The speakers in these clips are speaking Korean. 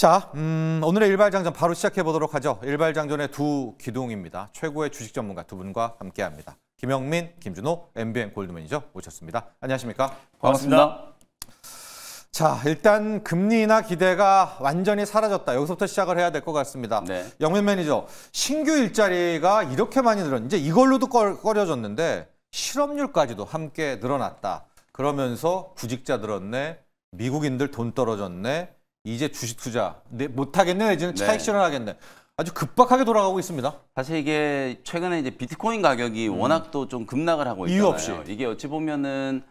자, 오늘의 일발장전 바로 시작해 보도록 하죠. 일발장전의 두 기둥입니다. 최고의 주식 전문가 두 분과 함께합니다. 김영민, 김준호, MBN 골드 매니저 모셨습니다. 안녕하십니까? 반갑습니다. 자, 일단 금리 인하 기대가 완전히 사라졌다. 여기서부터 시작을 해야 될 것 같습니다. 네. 영민 매니저, 신규 일자리가 이렇게 많이 늘었는데 이제 이걸로도 꺼려졌는데 실업률까지도 함께 늘어났다. 그러면서 구직자 늘었네, 미국인들 돈 떨어졌네, 이제 주식 투자 못하겠네, 내지는 차익 실현하겠네. 아주 급박하게 돌아가고 있습니다. 사실 이게 최근에 이제 비트코인 가격이 워낙 또 좀 급락을 하고 있잖아요. 이유 없이. 이게 어찌 보면은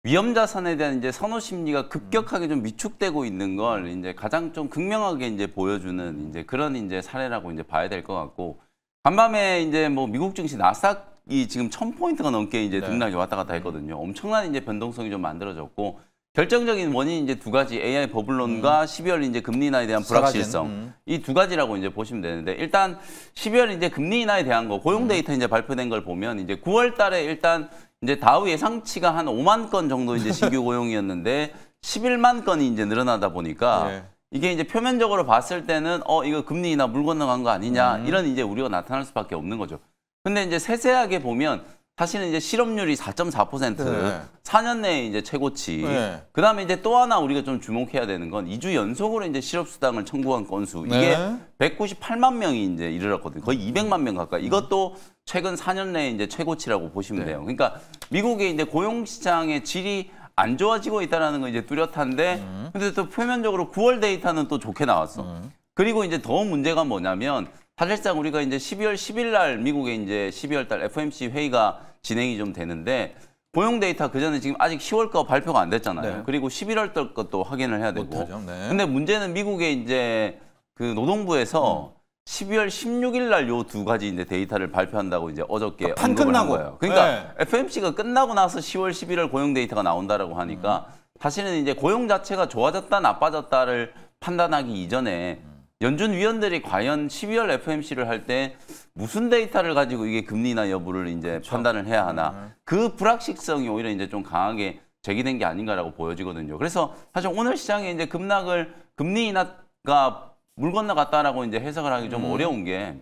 위험 자산에 대한 이제 선호 심리가 급격하게 좀 위축되고 있는 걸 이제 가장 좀 극명하게 이제 보여주는 이제 그런 이제 사례라고 이제 봐야 될 것 같고, 간밤에 이제 뭐 미국 증시 나스닥이 지금 1000포인트가 넘게 이제 등락이 왔다 갔다 했거든요. 엄청난 이제 변동성이 좀 만들어졌고, 결정적인 원인이 이제 두 가지, AI 버블론과 12월 이제 금리 인하에 대한 불확실성, 이 두 가지라고 이제 보시면 되는데, 일단 12월 이제 금리 인하에 대한 거 고용 데이터 이제 발표된 걸 보면 이제 9월 달에 일단 이제 다우 예상치가 한 5만 건 정도 이제 신규 고용이었는데 11만 건이 이제 늘어나다 보니까 이게 이제 표면적으로 봤을 때는 이거 금리 인하 물 건너간 거 아니냐, 이런 이제 우려가 나타날 수밖에 없는 거죠. 근데 이제 세세하게 보면 사실은 이제 실업률이 4.4%, 4년 내에 이제 최고치. 그다음에 이제 또 하나 우리가 좀 주목해야 되는 건 2주 연속으로 이제 실업수당을 청구한 건수. 이게 198만 명이 이제 이르렀거든요. 거의 200만 명 가까이. 이것도 최근 4년 내에 이제 최고치라고 보시면 돼요. 그러니까 미국의 이제 고용 시장의 질이 안 좋아지고 있다는 건 이제 뚜렷한데, 근데 또 표면적으로 9월 데이터는 또 좋게 나왔어. 그리고 이제 더 문제가 뭐냐면, 사실상 우리가 이제 12월 10일 날 미국의 이제 12월 달 FOMC 회의가 진행이 좀 되는데, 고용 데이터 그 전에 지금 아직 10월 거 발표가 안 됐잖아요. 그리고 11월 달 것도 확인을 해야 되고. 근데 문제는 미국의 이제 그 노동부에서 12월 16일 날 요 두 가지 이제 데이터를 발표한다고 이제 어저께 언급을 한 거예요. 그러니까 FOMC가 끝나고 나서 10월 11월 고용 데이터가 나온다라고 하니까 사실은 이제 고용 자체가 좋아졌다 나빠졌다를 판단하기 이전에 연준 위원들이 과연 12월 FOMC를 할 때 무슨 데이터를 가지고 이게 금리 인하 여부를 이제 판단을 해야 하나, 그 불확실성이 오히려 이제 좀 강하게 제기된 게 아닌가라고 보여지거든요. 그래서 사실 오늘 시장에 이제 급락을 금리 인하가 물 건너갔다라고 이제 해석을 하기 좀 어려운 게,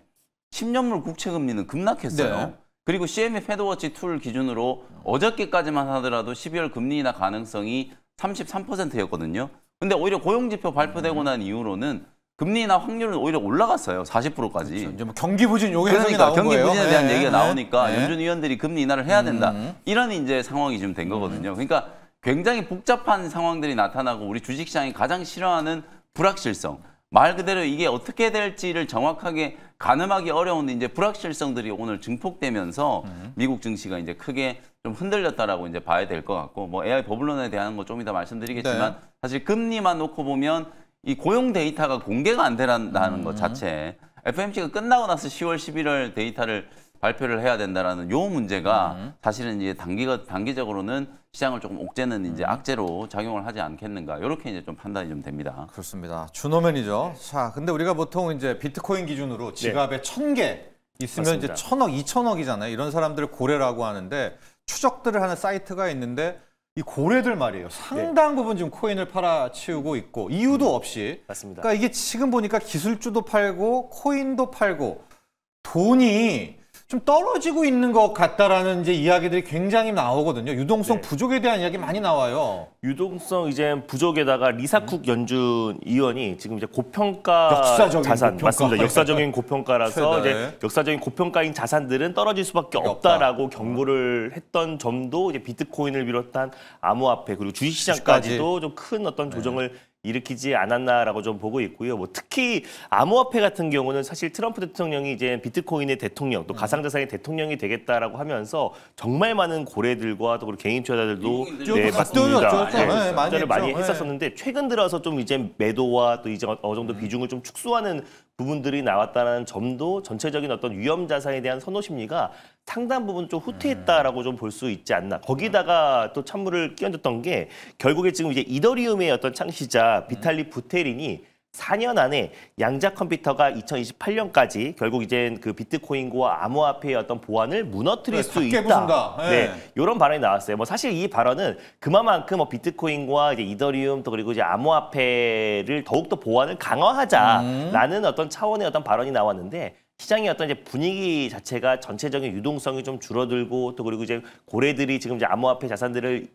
10년물 국채 금리는 급락했어요. 그리고 CME 패드워치 툴 기준으로 어저께까지만 하더라도 12월 금리 인하 가능성이 33%였거든요. 근데 오히려 고용지표 발표되고 난 이후로는 금리 인하 확률은 오히려 올라갔어요. 40%까지. 그렇죠. 이제 뭐 경기 부진 요게 해석이 나온 경기 거예요. 부진에 대한 얘기가 나오니까 연준 위원들이 금리 인하를 해야 된다. 이런 이제 상황이 지금 된 거거든요. 그러니까 굉장히 복잡한 상황들이 나타나고, 우리 주식시장이 가장 싫어하는 불확실성. 말 그대로 이게 어떻게 될지를 정확하게 가늠하기 어려운데 이제 불확실성들이 오늘 증폭되면서 미국 증시가 이제 크게 좀 흔들렸다라고 이제 봐야 될 것 같고, 뭐 AI 버블론에 대한 거 좀 이따 말씀드리겠지만 사실 금리만 놓고 보면 이 고용 데이터가 공개가 안 된다는 것 자체, FOMC가 끝나고 나서 10월 11월 데이터를 발표를 해야 된다라는 요 문제가 사실은 이제 단기적으로는 시장을 조금 옥죄는 이제 악재로 작용을 하지 않겠는가, 이렇게 이제 좀 판단이 좀 됩니다. 그렇습니다. 준호 매니저. 자, 근데 우리가 보통 이제 비트코인 기준으로 지갑에 1000개 있으면 맞습니다. 이제 1000억, 2000억이잖아요. 이런 사람들을 고래라고 하는데, 추적들을 하는 사이트가 있는데 이 고래들 말이에요. 상당 부분 지금 코인을 팔아치우고 있고, 이유도 없이. 맞습니다. 그러니까 이게 지금 보니까 기술주도 팔고 코인도 팔고 돈이 좀 떨어지고 있는 것 같다라는 이제 이야기들이 굉장히 나오거든요. 유동성 부족에 대한 이야기 많이 나와요. 유동성 이제 부족에다가 리사쿡 연준 의원이 지금 이제 고평가 역사적인 자산 고평가. 맞습니다. 역사적인 고평가라서 최대. 이제 역사적인 고평가인 자산들은 떨어질 수밖에 없다라고 경고를 했던 점도 이제 비트코인을 비롯한 암호화폐 그리고 주식시장까지도 좀 큰 어떤 조정을 일으키지 않았나라고 좀 보고 있고요. 뭐 특히 암호화폐 같은 경우는 사실 트럼프 대통령이 이제 비트코인의 대통령, 또 가상자산의 대통령이 되겠다라고 하면서 정말 많은 고래들과 또 그리고 개인 투자자들도 맞습니다. 투자를 많이 했었었는데, 최근 들어서 좀 이제 매도와 또 이제 어느 정도 비중을 좀 축소하는 부분들이 나왔다는 점도 전체적인 어떤 위험 자산에 대한 선호 심리가 상당 부분 좀 후퇴했다라고 좀 볼 수 있지 않나. 거기다가 또 찬물을 끼얹었던 게, 결국에 지금 이제 이더리움의 어떤 창시자 비탈리 부테린이 4년 안에 양자 컴퓨터가 2028년까지 결국 이제 그 비트코인과 암호화폐의 어떤 보안을 무너뜨릴 수 다 있다. 깨부순다. 네, 이런 발언이 나왔어요. 뭐 사실 이 발언은 그만큼 뭐 비트코인과 이제 이더리움 또 그리고 이제 암호화폐를 더욱더 보안을 강화하자라는 어떤 차원의 어떤 발언이 나왔는데. 시장의 어떤 이제 분위기 자체가 전체적인 유동성이 좀 줄어들고 또 그리고 이제 고래들이 지금 이제 암호화폐 자산들을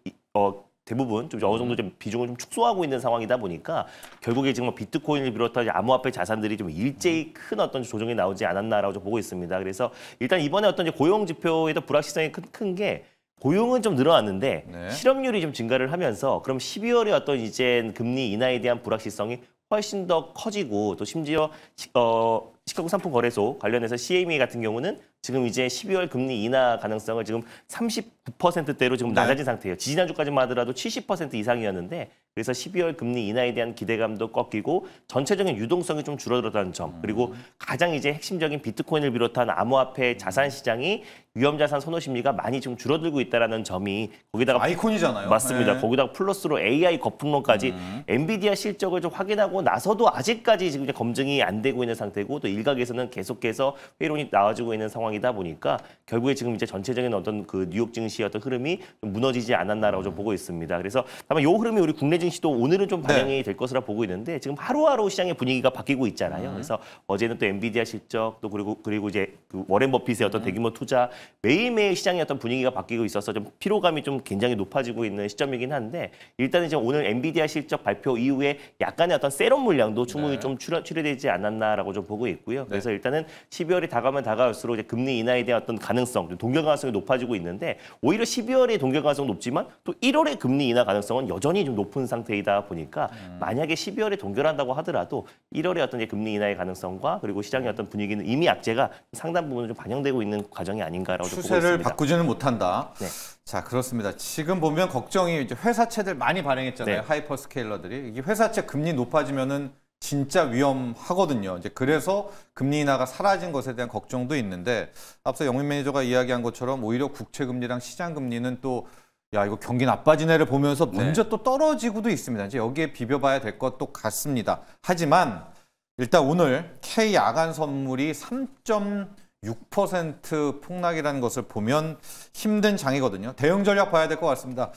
대부분 좀 어느 정도 좀 비중을 좀 축소하고 있는 상황이다 보니까 결국에 지금 뭐 비트코인을 비롯한 이제 암호화폐 자산들이 좀 일제히 큰 어떤 조정이 나오지 않았나라고 좀 보고 있습니다. 그래서 일단 이번에 어떤 이제 고용 지표에도 불확실성이 큰 게 고용은 좀 늘어났는데 네. 실업률이 좀 증가를 하면서 그럼 12월에 어떤 이제 금리 인하에 대한 불확실성이 훨씬 더 커지고 또 심지어 시가구 상품 거래소 관련해서 CME 같은 경우는 지금 이제 12월 금리 인하 가능성을 지금 39%대로 지금 네. 낮아진 상태예요. 지지난주까지만 하더라도 70% 이상이었는데 그래서 12월 금리 인하에 대한 기대감도 꺾이고 전체적인 유동성이 좀 줄어들었다는 점 그리고 가장 이제 핵심적인 비트코인을 비롯한 암호화폐 자산 시장이 위험자산 선호 심리가 많이 좀 줄어들고 있다는 점이 거기다가 아이콘이잖아요. 맞습니다. 네. 거기다가 플러스로 AI 거품론까지 엔비디아 실적을 좀 확인하고 나서도 아직까지 지금 이제 검증이 안 되고 있는 상태고 또 일각에서는 계속해서 회의론이 나와주고 있는 상황이다 보니까 결국에 지금 이제 전체적인 어떤 그 뉴욕 증시의 어떤 흐름이 좀 무너지지 않았나라고 좀 보고 있습니다. 그래서 다만 이 흐름이 우리 국내 증시도 오늘은 좀 반영이 될 것으로 보고 있는데 지금 하루하루 시장의 분위기가 바뀌고 있잖아요. 그래서 어제는 또 엔비디아 실적 또 그리고 이제 그 워렌 버핏의 어떤 대규모 투자 매일매일 시장의 어떤 분위기가 바뀌고 있어서 좀 피로감이 좀 굉장히 높아지고 있는 시점이긴 한데 일단은 이제 오늘 엔비디아 실적 발표 이후에 약간의 어떤 세럼 물량도 충분히 좀 출회되지 않았나라고 좀 보고 있고요. 그래서 일단은 12월이 다가면 다가올수록 이제 금리 인하에 대한 어떤 가능성, 동결 가능성이 높아지고 있는데 오히려 12월에 동결 가능성 높지만 또 1월에 금리 인하 가능성은 여전히 좀 높은 상태이다 보니까 만약에 12월에 동결한다고 하더라도 1월에 어떤 이제 금리 인하의 가능성과 그리고 시장의 어떤 분위기는 이미 악재가 상당 부분 좀 반영되고 있는 과정이 아닌가라고 좀 보고 추세를 있습니다. 바꾸지는 못한다. 네. 자, 그렇습니다. 지금 보면 걱정이 이제 회사채들 많이 발행했잖아요. 네. 하이퍼스케일러들이. 이게 회사채 금리 높아지면은 진짜 위험하거든요. 이제 그래서 금리 인하가 사라진 것에 대한 걱정도 있는데 앞서 영민 매니저가 이야기한 것처럼 오히려 국채 금리랑 시장 금리는 또 야, 이거 경기 나빠지네를 보면서 먼저 또 떨어지고도 있습니다. 이제 여기에 비벼봐야 될 것도 같습니다. 하지만 일단 오늘 K 야간 선물이 3.6% 폭락이라는 것을 보면 힘든 장이거든요. 대응 전략 봐야 될 것 같습니다.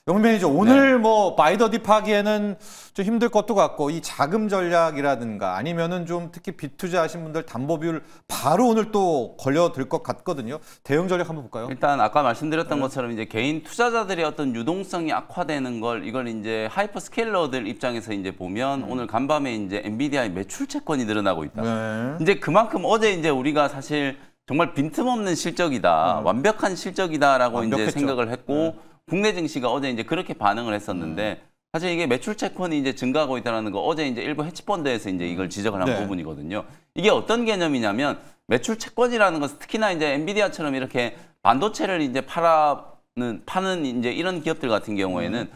영민 매니저, 오늘 뭐 바이더딥 하기에는 좀 힘들 것도 같고 이 자금 전략이라든가 아니면은 좀 특히 빚투자 하신 분들 담보 비율 바로 오늘 또 걸려들 것 같거든요. 대응 전략 한번 볼까요? 일단 아까 말씀드렸던 것처럼 이제 개인 투자자들의 어떤 유동성이 악화되는 걸 이걸 이제 하이퍼 스케일러들 입장에서 이제 보면 오늘 간밤에 이제 엔비디아의 매출 채권이 늘어나고 있다. 네. 이제 그만큼 어제 이제 우리가 사실 정말 빈틈없는 실적이다, 완벽한 실적이다라고 완벽했죠. 이제 생각을 했고 국내 증시가 어제 이제 그렇게 반응을 했었는데 사실 이게 매출 채권이 이제 증가하고 있다는 거 어제 이제 일부 헤지펀드에서 이제 이걸 지적을 한 부분이거든요. 이게 어떤 개념이냐면 매출 채권이라는 것은 특히나 이제 엔비디아처럼 이렇게 반도체를 이제 파는 이제 이런 기업들 같은 경우에는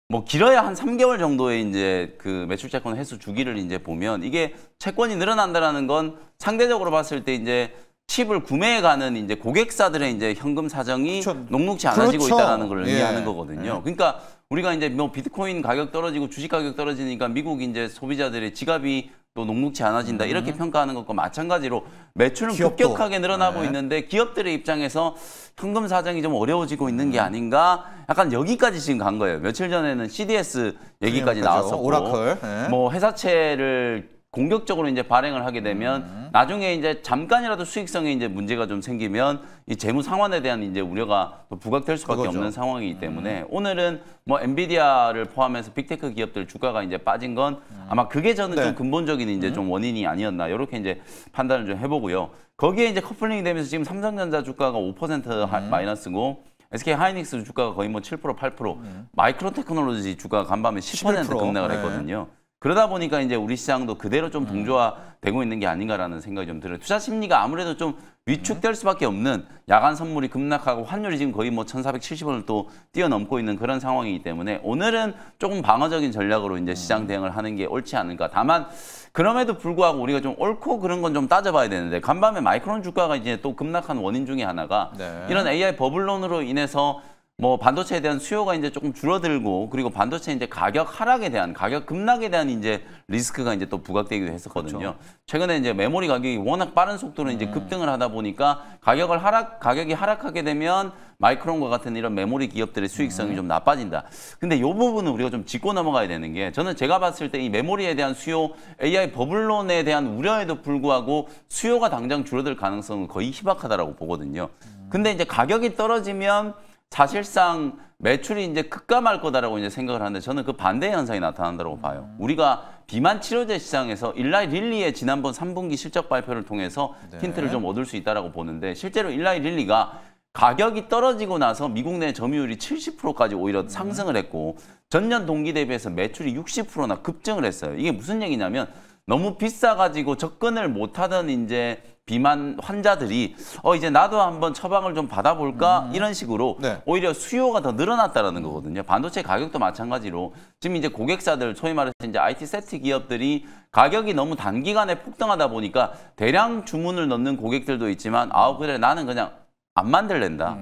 뭐 길어야 한 3개월 정도의 이제 그 매출 채권 회수 주기를 이제 보면 이게 채권이 늘어난다라는 건 상대적으로 봤을 때 이제 칩을 구매해 가는 이제 고객사들의 이제 현금 사정이 그렇죠. 녹록지 않아지고 그렇죠. 있다는 걸 예. 의미하는 거거든요. 그러니까 우리가 이제 뭐 비트코인 가격 떨어지고 주식 가격 떨어지니까 미국 이제 소비자들의 지갑이 또 녹록지 않아진다 이렇게 평가하는 것과 마찬가지로 매출은 기업도. 급격하게 늘어나고 있는데 기업들의 입장에서 현금 사정이 좀 어려워지고 있는 게 아닌가 약간 여기까지 지금 간 거예요. 며칠 전에는 CDS 얘기까지 나왔었고 오라클. 네. 뭐 회사채를 공격적으로 이제 발행을 하게 되면 나중에 이제 잠깐이라도 수익성에 이제 문제가 좀 생기면 이 재무 상환에 대한 이제 우려가 또 부각될 수밖에 그거죠. 없는 상황이기 때문에 오늘은 뭐 엔비디아를 포함해서 빅테크 기업들 주가가 이제 빠진 건 아마 그게 저는 좀 근본적인 이제 좀 원인이 아니었나 이렇게 이제 판단을 좀 해보고요. 거기에 이제 커플링이 되면서 지금 삼성전자 주가가 5% 마이너스고 SK 하이닉스 주가가 거의 뭐 7% 8% 마이크로 테크놀로지 주가가 간밤에 10% 11%. 급락을 네. 했거든요. 그러다 보니까 이제 우리 시장도 그대로 좀 동조화되고 있는 게 아닌가라는 생각이 좀 들어요. 투자 심리가 아무래도 좀 위축될 수밖에 없는 야간 선물이 급락하고 환율이 지금 거의 뭐 1,470원을 또 뛰어넘고 있는 그런 상황이기 때문에 오늘은 조금 방어적인 전략으로 이제 시장 대응을 하는 게 옳지 않을까. 다만 그럼에도 불구하고 우리가 좀 옳고 그런 건 좀 따져봐야 되는데 간밤에 마이크론 주가가 이제 또 급락한 원인 중에 하나가 이런 AI 버블론으로 인해서 뭐 반도체에 대한 수요가 이제 조금 줄어들고 그리고 반도체 이제 가격 하락에 대한 가격 급락에 대한 이제 리스크가 이제 또 부각되기도 했었거든요. 그렇죠. 최근에 이제 메모리 가격이 워낙 빠른 속도로 이제 급등을 하다 보니까 가격이 하락하게 되면 마이크론과 같은 이런 메모리 기업들의 수익성이 좀 나빠진다. 근데 이 부분은 우리가 좀 짚고 넘어가야 되는 게 저는 제가 봤을 때 이 메모리에 대한 수요, AI 버블론에 대한 우려에도 불구하고 수요가 당장 줄어들 가능성은 거의 희박하다라고 보거든요. 근데 이제 가격이 떨어지면 사실상 매출이 이제 급감할 거다라고 이제 생각을 하는데 저는 그 반대 현상이 나타난다고 봐요. 우리가 비만 치료제 시장에서 일라이 릴리의 지난번 3분기 실적 발표를 통해서 힌트를 좀 얻을 수 있다라고 보는데 실제로 일라이 릴리가 가격이 떨어지고 나서 미국 내 점유율이 70%까지 오히려 상승을 했고 전년 동기 대비해서 매출이 60%나 급증을 했어요. 이게 무슨 얘기냐면 너무 비싸가지고 접근을 못하던 이제 비만 환자들이 이제 나도 한번 처방을 좀 받아볼까 이런 식으로 네. 오히려 수요가 더 늘어났다라는 거거든요. 반도체 가격도 마찬가지로 지금 이제 고객사들 소위 말해서 이제 IT 세트 기업들이 가격이 너무 단기간에 폭등하다 보니까 대량 주문을 넣는 고객들도 있지만 그래 나는 그냥 안 만들랜다.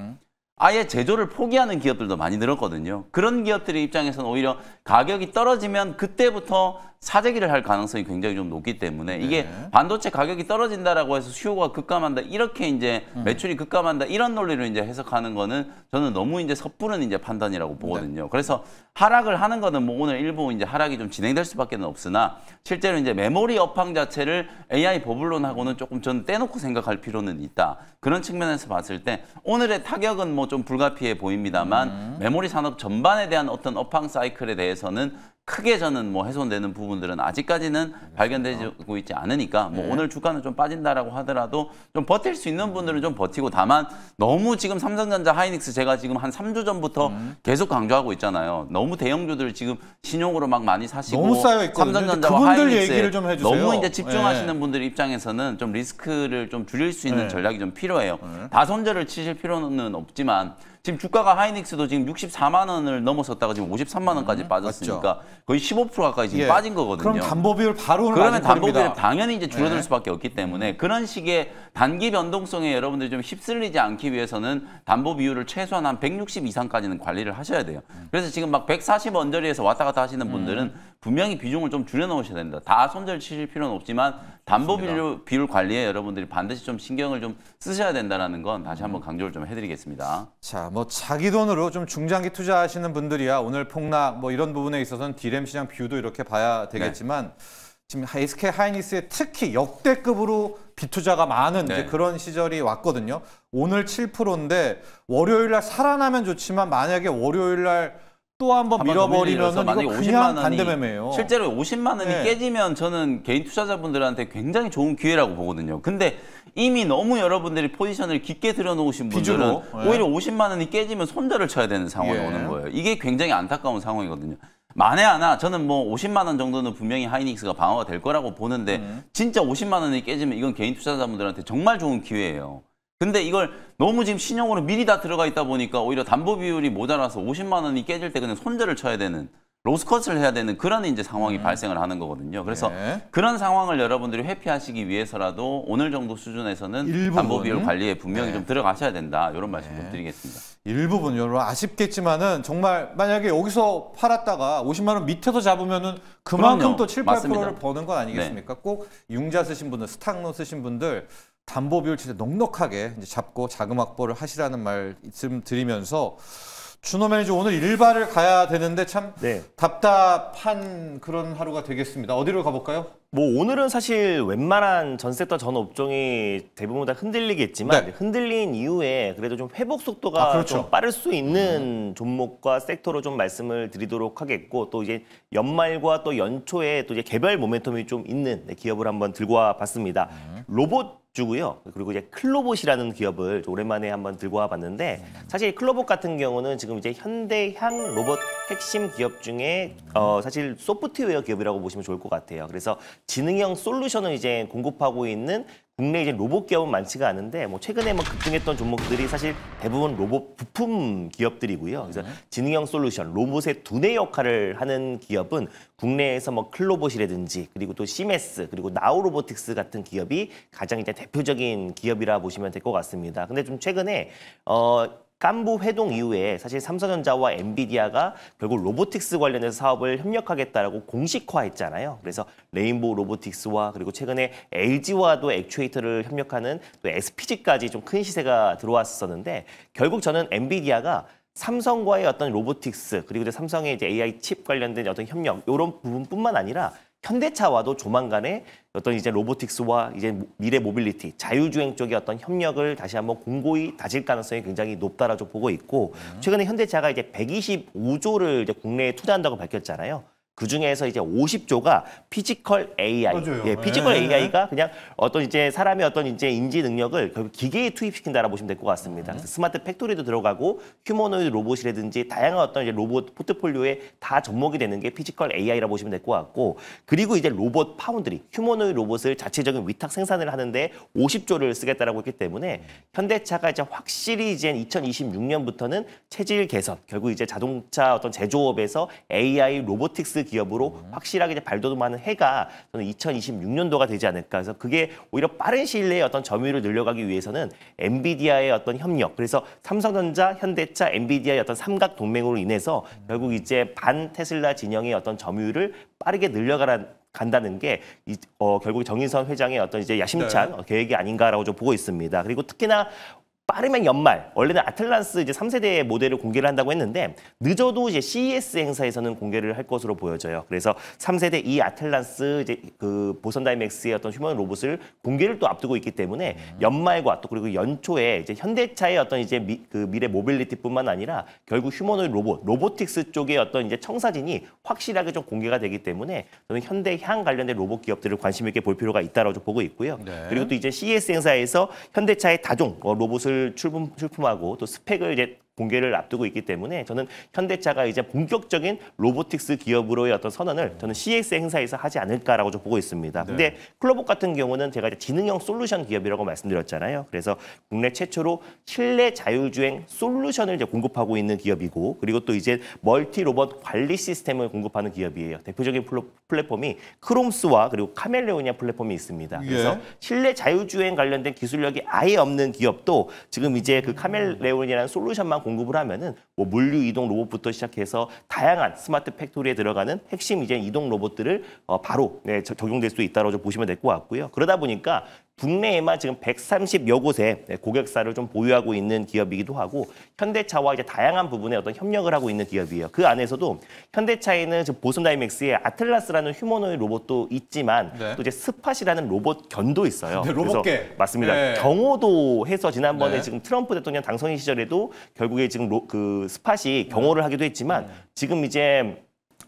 아예 제조를 포기하는 기업들도 많이 늘었거든요. 그런 기업들의 입장에서는 오히려 가격이 떨어지면 그때부터 사재기를 할 가능성이 굉장히 좀 높기 때문에 이게 반도체 가격이 떨어진다라고 해서 수요가 급감한다 이렇게 이제 매출이 급감한다 이런 논리로 이제 해석하는 거는 저는 너무 이제 섣부른 이제 판단이라고 보거든요. 그래서 하락을 하는 거는 뭐 오늘 일부 이제 하락이 좀 진행될 수밖에 없으나 실제로 이제 메모리 업황 자체를 AI 버블론하고는 조금 전 떼놓고 생각할 필요는 있다. 그런 측면에서 봤을 때 오늘의 타격은 뭐 좀 불가피해 보입니다만 메모리 산업 전반에 대한 어떤 업황 사이클에 대해서는 크게 저는 뭐 훼손되는 부분들은 아직까지는 발견되고 있지 않으니까 뭐 오늘 주가는 좀 빠진다라고 하더라도 좀 버틸 수 있는 분들은 좀 버티고 다만 너무 지금 삼성전자 하이닉스 제가 지금 한 3주 전부터 계속 강조하고 있잖아요. 너무 대형주들 지금 신용으로 막 많이 사시고 너무 쌓여 있거든요. 삼성전자와 그분들 하이닉스에 얘기를 좀 해주세요. 너무 이제 집중하시는 분들 입장에서는 좀 리스크를 좀 줄일 수 있는 전략이 좀 필요해요. 다 손절을 치실 필요는 없지만 지금 주가가 하이닉스도 지금 64만 원을 넘어섰다가 지금 53만 원까지 빠졌으니까 거의 15% 가까이 지금 빠진 거거든요. 그럼 담보 비율 바로 오늘 그러면 맞을 담보 거입니다. 비율이 당연히 이제 줄어들 수밖에 없기 때문에 그런 식의 단기 변동성에 여러분들이 좀 휩쓸리지 않기 위해서는 담보 비율을 최소한 한 160 이상까지는 관리를 하셔야 돼요. 그래서 지금 막 140 언저리에서 왔다 갔다 하시는 분들은 분명히 비중을 좀 줄여놓으셔야 됩니다. 다 손절 치실 필요는 없지만 담보 비율 관리에 여러분들이 반드시 좀 신경을 좀 쓰셔야 된다는 건 다시 한번 강조를 좀 해드리겠습니다. 자, 뭐 자기 돈으로 좀 중장기 투자하시는 분들이야 오늘 폭락 뭐 이런 부분에 있어서는 디램 시장 뷰도 이렇게 봐야 되겠지만 지금 SK 하이닉스에 특히 역대급으로 비투자가 많은 이제 그런 시절이 왔거든요. 오늘 7%인데 월요일 날 살아나면 좋지만 만약에 월요일 날 또 한번 밀어버리면은 이거 그냥 반대매매예요. 실제로 50만 원이 깨지면 저는 개인 투자자분들한테 굉장히 좋은 기회라고 보거든요. 근데 이미 너무 여러분들이 포지션을 깊게 들여놓으신 분들은 오히려 50만 원이 깨지면 손절을 쳐야 되는 상황이 오는 거예요. 이게 굉장히 안타까운 상황이거든요. 만에 하나 저는 뭐 50만 원 정도는 분명히 하이닉스가 방어가 될 거라고 보는데 진짜 50만 원이 깨지면 이건 개인 투자자분들한테 정말 좋은 기회예요. 근데 이걸 너무 지금 신용으로 미리 다 들어가 있다 보니까 오히려 담보 비율이 모자라서 50만 원이 깨질 때 그냥 손절을 쳐야 되는 로스컷을 해야 되는 그런 이제 상황이 발생을 하는 거거든요. 그래서 그런 상황을 여러분들이 회피하시기 위해서라도 오늘 정도 수준에서는 담보 비율 관리에 분명히 좀 들어가셔야 된다. 이런 말씀 좀 드리겠습니다. 일부분 여러분 아쉽겠지만은 정말 만약에 여기서 팔았다가 50만 원 밑에서 잡으면은 그만큼 그럼요. 또 7, 맞습니다. 8%를 버는 건 아니겠습니까? 꼭 융자 쓰신 분들, 스탁로 쓰신 분들 담보 비율 진짜 넉넉하게 이제 잡고 자금 확보를 하시라는 말씀 드리면서 준호 매니저 오늘 일발을 가야 되는데 참 답답한 그런 하루가 되겠습니다. 어디로 가볼까요? 뭐 오늘은 사실 웬만한 전 섹터 전 업종이 대부분 다 흔들리겠지만 흔들린 이후에 그래도 좀 회복 속도가 좀 빠를 수 있는 종목과 섹터로 좀 말씀을 드리도록 하겠고 또 이제 연말과 또 연초에 또 이제 개별 모멘텀이 좀 있는 기업을 한번 들고 와봤습니다. 로봇 주고요. 그리고 이제 클로봇이라는 기업을 오랜만에 한번 들고 와봤는데 사실 클로봇 같은 경우는 지금 이제 현대향 로봇 핵심 기업 중에 사실 소프트웨어 기업이라고 보시면 좋을 것 같아요. 그래서 지능형 솔루션을 이제 공급하고 있는 국내 이제 로봇 기업은 많지가 않은데 뭐 최근에 뭐 급등했던 종목들이 사실 대부분 로봇 부품 기업들이고요. 그래서 지능형 솔루션, 로봇의 두뇌 역할을 하는 기업은 국내에서 뭐 클로봇이라든지 그리고 또 시메스 그리고 나우로보틱스 같은 기업이 가장 이제 대표적인 기업이라 보시면 될 것 같습니다. 근데 좀 최근에 깐부 회동 이후에 사실 삼성전자와 엔비디아가 결국 로보틱스 관련해서 사업을 협력하겠다라고 공식화했잖아요. 그래서 레인보우 로보틱스와 그리고 최근에 LG와도 액추에이터를 협력하는 또 SPG까지 좀 큰 시세가 들어왔었는데 결국 저는 엔비디아가 삼성과의 어떤 로보틱스 그리고 이제 삼성의 이제 AI 칩 관련된 어떤 협력 이런 부분뿐만 아니라 현대차와도 조만간에 어떤 이제 로보틱스와 이제 미래 모빌리티, 자율주행 쪽의 어떤 협력을 다시 한번 공고히 다질 가능성이 굉장히 높다라고 보고 있고 최근에 현대차가 이제 125조를 이제 국내에 투자한다고 밝혔잖아요. 그 중에서 이제 50조가 피지컬 AI, 맞아요. 예, 피지컬 네. AI가 그냥 어떤 이제 사람의 어떤 이제 인지 능력을 결국 기계에 투입시킨다라고 보시면 될 것 같습니다. 그래서 스마트 팩토리도 들어가고 휴머노이드 로봇이라든지 다양한 어떤 이제 로봇 포트폴리오에 다 접목이 되는 게 피지컬 AI라고 보시면 될 것 같고 그리고 이제 로봇 파운드리, 휴머노이드 로봇을 자체적인 위탁 생산을 하는데 50조를 쓰겠다라고 했기 때문에 현대차가 이제 확실히 이제 2026년부터는 체질 개선, 결국 이제 자동차 어떤 제조업에서 AI 로보틱스 기업으로 확실하게 이제 발돋움하는 해가 저는 2026년도가 되지 않을까. 그래서 그게 오히려 빠른 시일 내에 어떤 점유율을 늘려가기 위해서는 엔비디아의 어떤 협력, 그래서 삼성전자, 현대차, 엔비디아의 어떤 삼각 동맹으로 인해서 결국 이제 반 테슬라 진영의 어떤 점유율을 빠르게 간다는 게 결국 정인선 회장의 어떤 이제 야심찬 계획이 아닌가라고 좀 보고 있습니다. 그리고 특히나 빠르면 연말, 원래는 아틀란스 이제 3세대 모델을 공개를 한다고 했는데 늦어도 이제 CES 행사에서는 공개를 할 것으로 보여져요. 그래서 3세대 이 아틀란스 이제 그 보선 다이맥스의 어떤 휴먼 로봇을 공개를 또 앞두고 있기 때문에 연말과 또 그리고 연초에 이제 현대차의 어떤 이제 그 미래 모빌리티뿐만 아니라 결국 휴머노이드 로보틱스 쪽의 어떤 이제 청사진이 확실하게 좀 공개가 되기 때문에 저는 현대향 관련된 로봇 기업들을 관심 있게 볼 필요가 있다라고 좀 보고 있고요. 네. 그리고 또 이제 CES 행사에서 현대차의 다종 로봇을 출품하고 또 스펙을 이제 공개를 앞두고 있기 때문에 저는 현대차가 이제 본격적인 로보틱스 기업으로의 어떤 선언을 저는 CES 행사에서 하지 않을까라고 좀 보고 있습니다. 근데 클로봇 같은 경우는 제가 이제 지능형 솔루션 기업이라고 말씀드렸잖아요. 그래서 국내 최초로 실내 자율주행 솔루션을 이제 공급하고 있는 기업이고 그리고 또 이제 멀티 로봇 관리 시스템을 공급하는 기업이에요. 대표적인 플랫폼이 크롬스와 그리고 카멜레온이라는 플랫폼이 있습니다. 그래서 실내 자율주행 관련된 기술력이 아예 없는 기업도 지금 이제 그 카멜레온이라는 솔루션만 공급을 하면은 뭐 물류 이동 로봇부터 시작해서 다양한 스마트 팩토리에 들어가는 핵심 이제 이동 로봇들을 바로 적용될 수 있다고 보시면 될 것 같고요. 그러다 보니까 국내에만 지금 130여 곳의 고객사를 좀 보유하고 있는 기업이기도 하고 현대차와 이제 다양한 부분에 어떤 협력을 하고 있는 기업이에요. 그 안에서도 현대차에는 지금 보선 다이맥스의 아틀라스라는 휴머노이드 로봇도 있지만 또 이제 스팟이라는 로봇 견도 있어요. 로봇계. 그래서 맞습니다. 네. 경호도 해서 지난번에 지금 트럼프 대통령 당선인 시절에도 결국에 지금 그 스팟이 경호를 하기도 했지만 지금 이제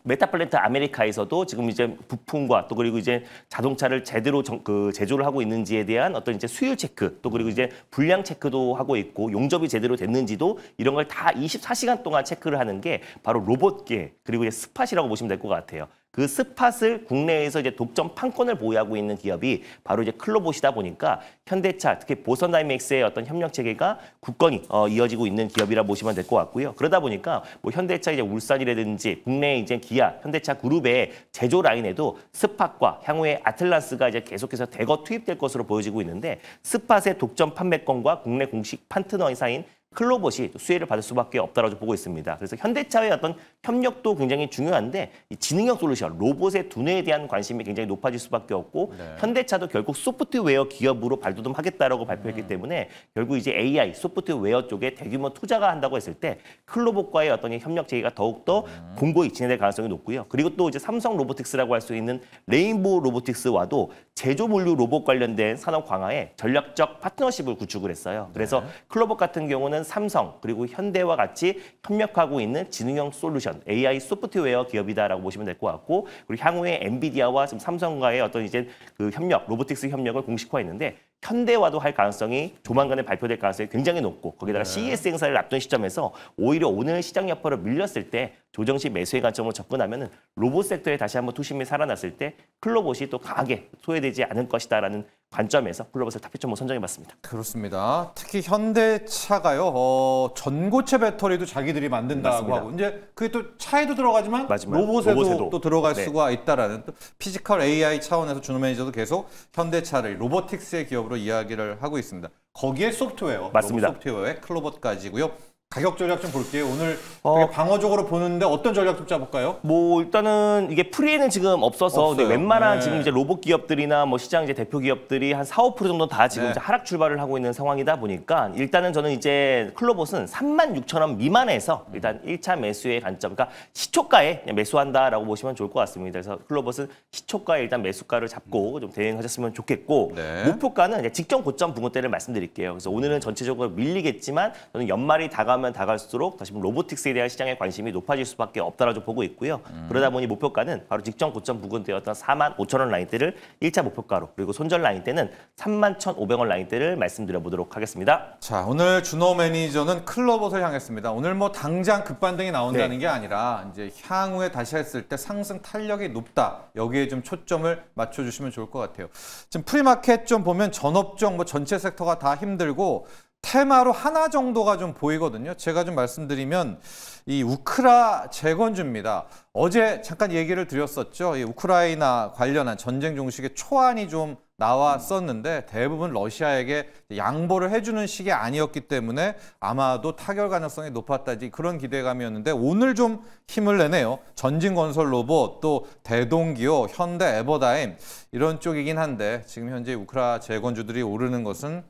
메타플랜트 아메리카에서도 지금 이제 부품과 또 그리고 이제 자동차를 제대로 제조를 하고 있는지에 대한 어떤 이제 수율 체크 또 그리고 이제 불량 체크도 하고 있고 용접이 제대로 됐는지도 이런 걸 다 24시간 동안 체크를 하는 게 바로 로봇계 그리고 이제 스팟이라고 보시면 될 것 같아요. 그 스팟을 국내에서 이제 독점 판권을 보유하고 있는 기업이 바로 이제 클로봇이다 보니까 현대차, 특히 보선 다이맥스의 어떤 협력 체계가 굳건히 이어지고 있는 기업이라 보시면 될 것 같고요. 그러다 보니까 뭐 현대차 이제 울산이라든지 국내 이제 기아, 현대차 그룹의 제조 라인에도 스팟과 향후에 아틀란스가 이제 계속해서 대거 투입될 것으로 보여지고 있는데 스팟의 독점 판매권과 국내 공식 파트너 회사인 클로봇이 수혜를 받을 수밖에 없다고 보고 있습니다. 그래서 현대차의 어떤 협력도 굉장히 중요한데 이 지능형 솔루션, 로봇의 두뇌에 대한 관심이 굉장히 높아질 수밖에 없고 현대차도 결국 소프트웨어 기업으로 발돋움하겠다라고 발표했기 때문에 결국 이제 AI, 소프트웨어 쪽에 대규모 투자가 한다고 했을 때 클로봇과의 어떤 협력 체계가 더욱더 공고히 진행될 가능성이 높고요. 그리고 또 이제 삼성 로보틱스라고 할 수 있는 레인보우 로보틱스와도 제조 물류 로봇 관련된 산업 강화에 전략적 파트너십을 구축을 했어요. 그래서 클로봇 같은 경우는 삼성 그리고 현대와 같이 협력하고 있는 지능형 솔루션, AI 소프트웨어 기업이다라고 보시면 될 것 같고 그리고 향후에 엔비디아와 지금 삼성과의 어떤 이제 그 협력, 로보틱스 협력을 공식화했는데 현대와도 할 가능성이 조만간에 발표될 가능성이 굉장히 높고 거기다가 CES 행사를 앞둔 시점에서 오히려 오늘 시장 여파로 밀렸을 때 조정시 매수의 관점으로 접근하면은 로봇 섹터에 다시 한번 투심이 살아났을 때 클로봇이 또 강하게 소외되지 않을 것이다라는 관점에서 클로봇을 탑픽점으로 선정해봤습니다. 그렇습니다. 특히 현대차가요. 전고체 배터리도 자기들이 만든다고 맞습니다. 하고 이제 그게 또 차에도 들어가지만 맞습니다. 로봇에도 또 들어갈 네. 수가 있다라는 또 피지컬 AI 차원에서 준호 매니저도 계속 현대차를 로보틱스의 기업으로 이야기를 하고 있습니다. 거기에 소프트웨어, 맞습니다. 로봇 소프트웨어의 클로봇까지고요. 가격 전략 좀 볼게요. 오늘 되게 방어적으로 보는데 어떤 전략 좀 짜볼까요? 뭐 일단은 이게 프리에는 지금 없어서 근데 없어요. 웬만한 네. 지금 이제 로봇 기업들이나 뭐 시장 이제 대표 기업들이 한 4, 5% 정도 다 지금 네. 이제 하락 출발을 하고 있는 상황이다 보니까 일단은 저는 이제 클로봇은 36,000원 미만에서 일단 1차 매수의 관점, 그러니까 시초가에 그냥 매수한다라고 보시면 좋을 것 같습니다. 그래서 클로봇은 시초가에 일단 매수가를 잡고 좀 대응하셨으면 좋겠고 네. 목표가는 이제 직전 고점 붕어대를 말씀드릴게요. 그래서 오늘은 전체적으로 밀리겠지만 저는 연말이 다가면 다갈수록 다시 로보틱스에 대한 시장의 관심이 높아질 수밖에 없다라고 보고 있고요. 그러다 보니 목표가는 바로 직전 고점 부근대였던 45,000원 라인대를 1차 목표가로, 그리고 손절 라인대는 31,500원 라인대를 말씀드려보도록 하겠습니다. 자, 오늘 준호 매니저는 클로봇을 향했습니다. 오늘 뭐 당장 급반등이 나온다는 네. 게 아니라 이제 향후에 다시 했을 때 상승 탄력이 높다. 여기에 좀 초점을 맞춰주시면 좋을 것 같아요. 지금 프리마켓 좀 보면 전업종 뭐 전체 섹터가 다 힘들고 테마로 하나 정도가 좀 보이거든요. 제가 좀 말씀드리면 이 우크라 재건주입니다. 어제 잠깐 얘기를 드렸었죠. 이 우크라이나 관련한 전쟁 종식의 초안이 좀 나왔었는데 대부분 러시아에게 양보를 해주는 식이 아니었기 때문에 아마도 타결 가능성이 높았다지 그런 기대감이었는데 오늘 좀 힘을 내네요. 전진건설 로봇, 또 대동기호, 현대 에버다임 이런 쪽이긴 한데 지금 현재 우크라 재건주들이 오르는 것은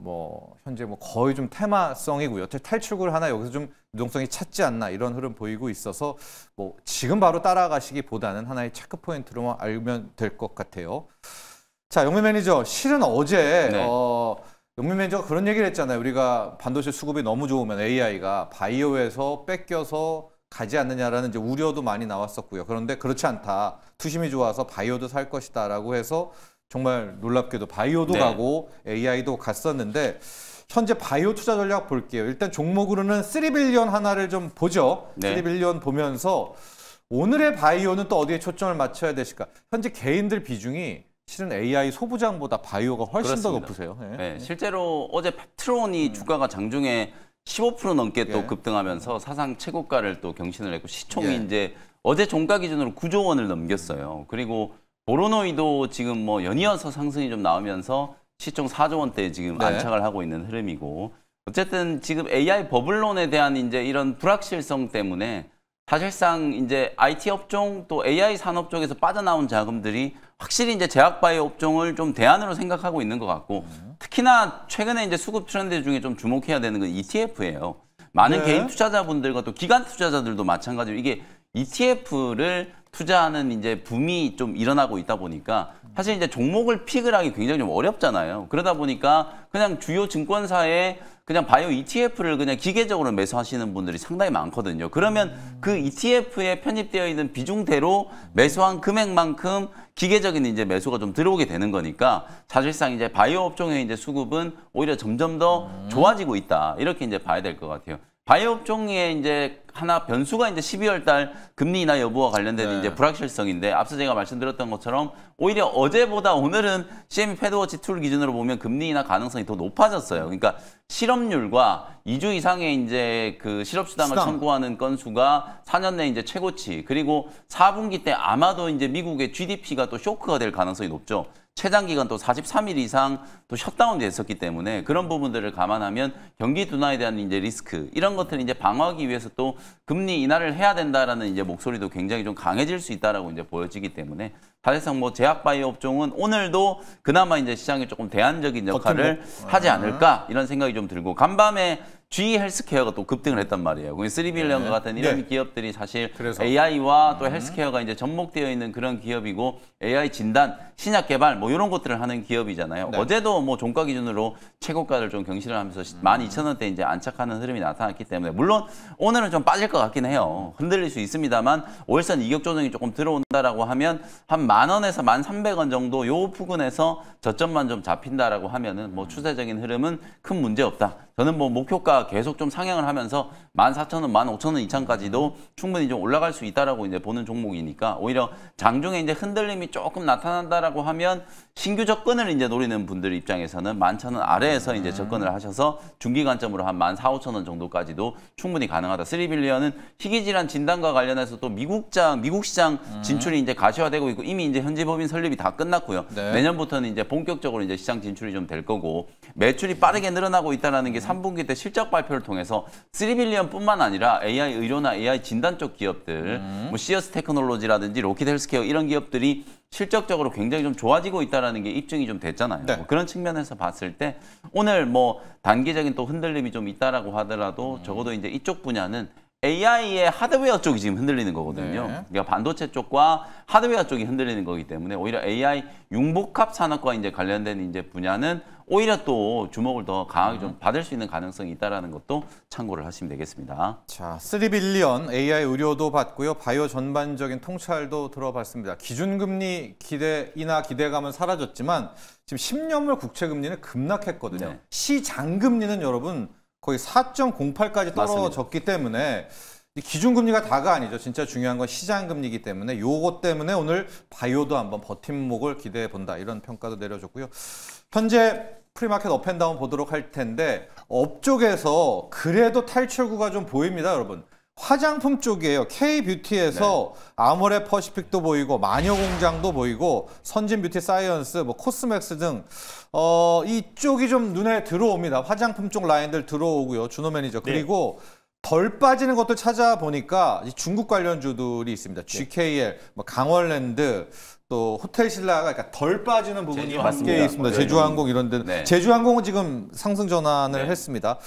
뭐 현재 뭐 거의 좀 테마성이고요. 탈출구를 하나 여기서 좀 유동성이 찾지 않나 이런 흐름 보이고 있어서 뭐 지금 바로 따라가시기보다는 하나의 체크 포인트로만 알면 될 것 같아요. 자, 영민 매니저, 실은 어제 네. 영민 매니저가 그런 얘기를 했잖아요. 우리가 반도체 수급이 너무 좋으면 AI가 바이오에서 뺏겨서 가지 않느냐라는 이제 우려도 많이 나왔었고요. 그런데 그렇지 않다. 투심이 좋아서 바이오도 살 것이다라고 해서 정말 놀랍게도 바이오도 네. 가고 AI도 갔었는데 현재 바이오 투자 전략 볼게요. 일단 종목으로는 3빌리언 하나를 좀 보죠. 네. 3빌리언 보면서 오늘의 바이오는 또 어디에 초점을 맞춰야 되실까? 현재 개인들 비중이 실은 AI 소부장보다 바이오가 훨씬 더 그렇습니다. 높으세요. 네. 네, 실제로 어제 펩트론이 주가가 장중에 15% 넘게 또 예. 급등하면서 사상 최고가를 또 경신을 했고 시총이 예. 이제 어제 종가 기준으로 9조 원을 넘겼어요. 그리고 보로노이도 지금 뭐 연이어서 상승이 좀 나오면서 시총 4조 원대에 지금 네. 안착을 하고 있는 흐름이고 어쨌든 지금 AI 버블론에 대한 이제 이런 불확실성 때문에 사실상 이제 IT 업종 또 AI 산업 쪽에서 빠져나온 자금들이 확실히 이제 제약바이오 업종을 좀 대안으로 생각하고 있는 것 같고 특히나 최근에 이제 수급 트렌드 중에 좀 주목해야 되는 건 ETF예요. 많은 네. 개인 투자자분들과 또 기관 투자자들도 마찬가지로 이게 ETF를 투자하는 이제 붐이 좀 일어나고 있다 보니까 사실 이제 종목을 픽을 하기 굉장히 좀 어렵잖아요. 그러다 보니까 그냥 주요 증권사에 그냥 바이오 ETF를 그냥 기계적으로 매수하시는 분들이 상당히 많거든요. 그러면 그 ETF에 편입되어 있는 비중대로 매수한 금액만큼 기계적인 이제 매수가 좀 들어오게 되는 거니까 사실상 이제 바이오 업종의 이제 수급은 오히려 점점 더 좋아지고 있다. 이렇게 이제 봐야 될 것 같아요. 바이오 업종에 이제 하나 변수가 이제 12월 달 금리 인하 여부와 관련된 네. 이제 불확실성인데 앞서 제가 말씀드렸던 것처럼 오히려 어제보다 오늘은 CME 패드워치 툴 기준으로 보면 금리 인하 가능성이 더 높아졌어요. 그러니까 실업률과 2주 이상의 이제 그 실업수당을 청구하는 건수가 4년 내 이제 최고치, 그리고 4분기 때 아마도 이제 미국의 GDP가 또 쇼크가 될 가능성이 높죠. 최장 기간 또 43일 이상 또 셧다운 됐었기 때문에 그런 부분들을 감안하면 경기 둔화에 대한 이제 리스크 이런 것들을 이제 방어하기 위해서 또 금리 인하를 해야 된다라는 이제 목소리도 굉장히 좀 강해질 수 있다라고 이제 보여지기 때문에 사실상 뭐 제약바이오 업종은 오늘도 그나마 이제 시장에 조금 대안적인 역할을 하지 않을까 이런 생각이 좀 들고 간밤에 GE 헬스케어가 또 급등을 했단 말이에요. 3빌리언과 같은 이런 네. 기업들이 사실 그래서. AI와 또 헬스케어가 이제 접목되어 있는 그런 기업이고 AI 진단, 신약 개발 뭐 이런 것들을 하는 기업이잖아요. 네. 어제도 뭐 종가 기준으로 최고가를 좀 경신을 하면서 12,000원대 이제 안착하는 흐름이 나타났기 때문에 물론 오늘은 좀 빠질 것 같긴 해요. 흔들릴 수 있습니다만 5일선 이격 조정이 조금 들어온다라고 하면 한 10,000원에서 1,300원 정도 요 부근에서 저점만 좀 잡힌다라고 하면은 뭐 추세적인 흐름은 큰 문제 없다. 저는 뭐 목표가 계속 좀 상향을 하면서 14,000원, 15,000원 이상까지도 충분히 좀 올라갈 수 있다라고 이제 보는 종목이니까 오히려 장중에 이제 흔들림이 조금 나타난다라고 하면 신규 접근을 이제 노리는 분들 입장에서는 11,000원 아래에서 이제 접근을 하셔서 중기 관점으로 한 14,500원 정도까지도 충분히 가능하다. 3빌리언은 희귀질환 진단과 관련해서 또 미국 시장 진출이 이제 가시화되고 있고 이미 이제 현지 법인 설립이 다 끝났고요. 네. 내년부터는 이제 본격적으로 이제 시장 진출이 좀 될 거고 매출이 빠르게 늘어나고 있다는 게 3분기 때 실적 발표를 통해서 3빌리언뿐만 아니라 AI 의료나 AI 진단 쪽 기업들, 뭐 시어스 테크놀로지라든지 로키드 헬스케어 이런 기업들이 실적적으로 굉장히 좀 좋아지고 있다는 게 입증이 좀 됐잖아요. 네. 뭐 그런 측면에서 봤을 때 오늘 뭐 단기적인 또 흔들림이 좀 있다라고 하더라도 적어도 이제 이쪽 분야는 AI의 하드웨어 쪽이 지금 흔들리는 거거든요. 네. 그러니까 반도체 쪽과 하드웨어 쪽이 흔들리는 거기 때문에 오히려 AI 융복합 산업과 이제 관련된 이제 분야는 오히려 또 주목을 더 강하게 좀 받을 수 있는 가능성이 있다라는 것도 참고를 하시면 되겠습니다. 자, 3빌리언 AI 의료도 봤고요. 바이오 전반적인 통찰도 들어봤습니다. 기준금리 기대감은 사라졌지만 지금 10년물 국채금리는 급락했거든요. 네. 시장금리는 여러분 거의 4.08까지 떨어졌기 때문에 이 기준금리가 다가 아니죠. 진짜 중요한 건 시장금리이기 때문에 요거 때문에 오늘 바이오도 한번 버팀목을 기대해 본다. 이런 평가도 내려줬고요. 현재 프리마켓 업앤다운 보도록 할 텐데 업쪽에서 그래도 탈출구가 좀 보입니다, 여러분. 화장품 쪽이에요. K뷰티에서 아모레 퍼시픽도 보이고 마녀공장도 보이고 선진뷰티 사이언스, 뭐 코스맥스 등 이쪽이 좀 눈에 들어옵니다. 화장품 쪽 라인들 들어오고요. 준호 매니저. 그리고 덜 빠지는 것도 찾아보니까 중국 관련주들이 있습니다. GKL, 뭐 강원랜드, 또 호텔신라가 그러니까 덜 빠지는 부분이 함께 있습니다. 제주항공 이런 데는. 네. 제주항공은 지금 상승 전환을 했습니다.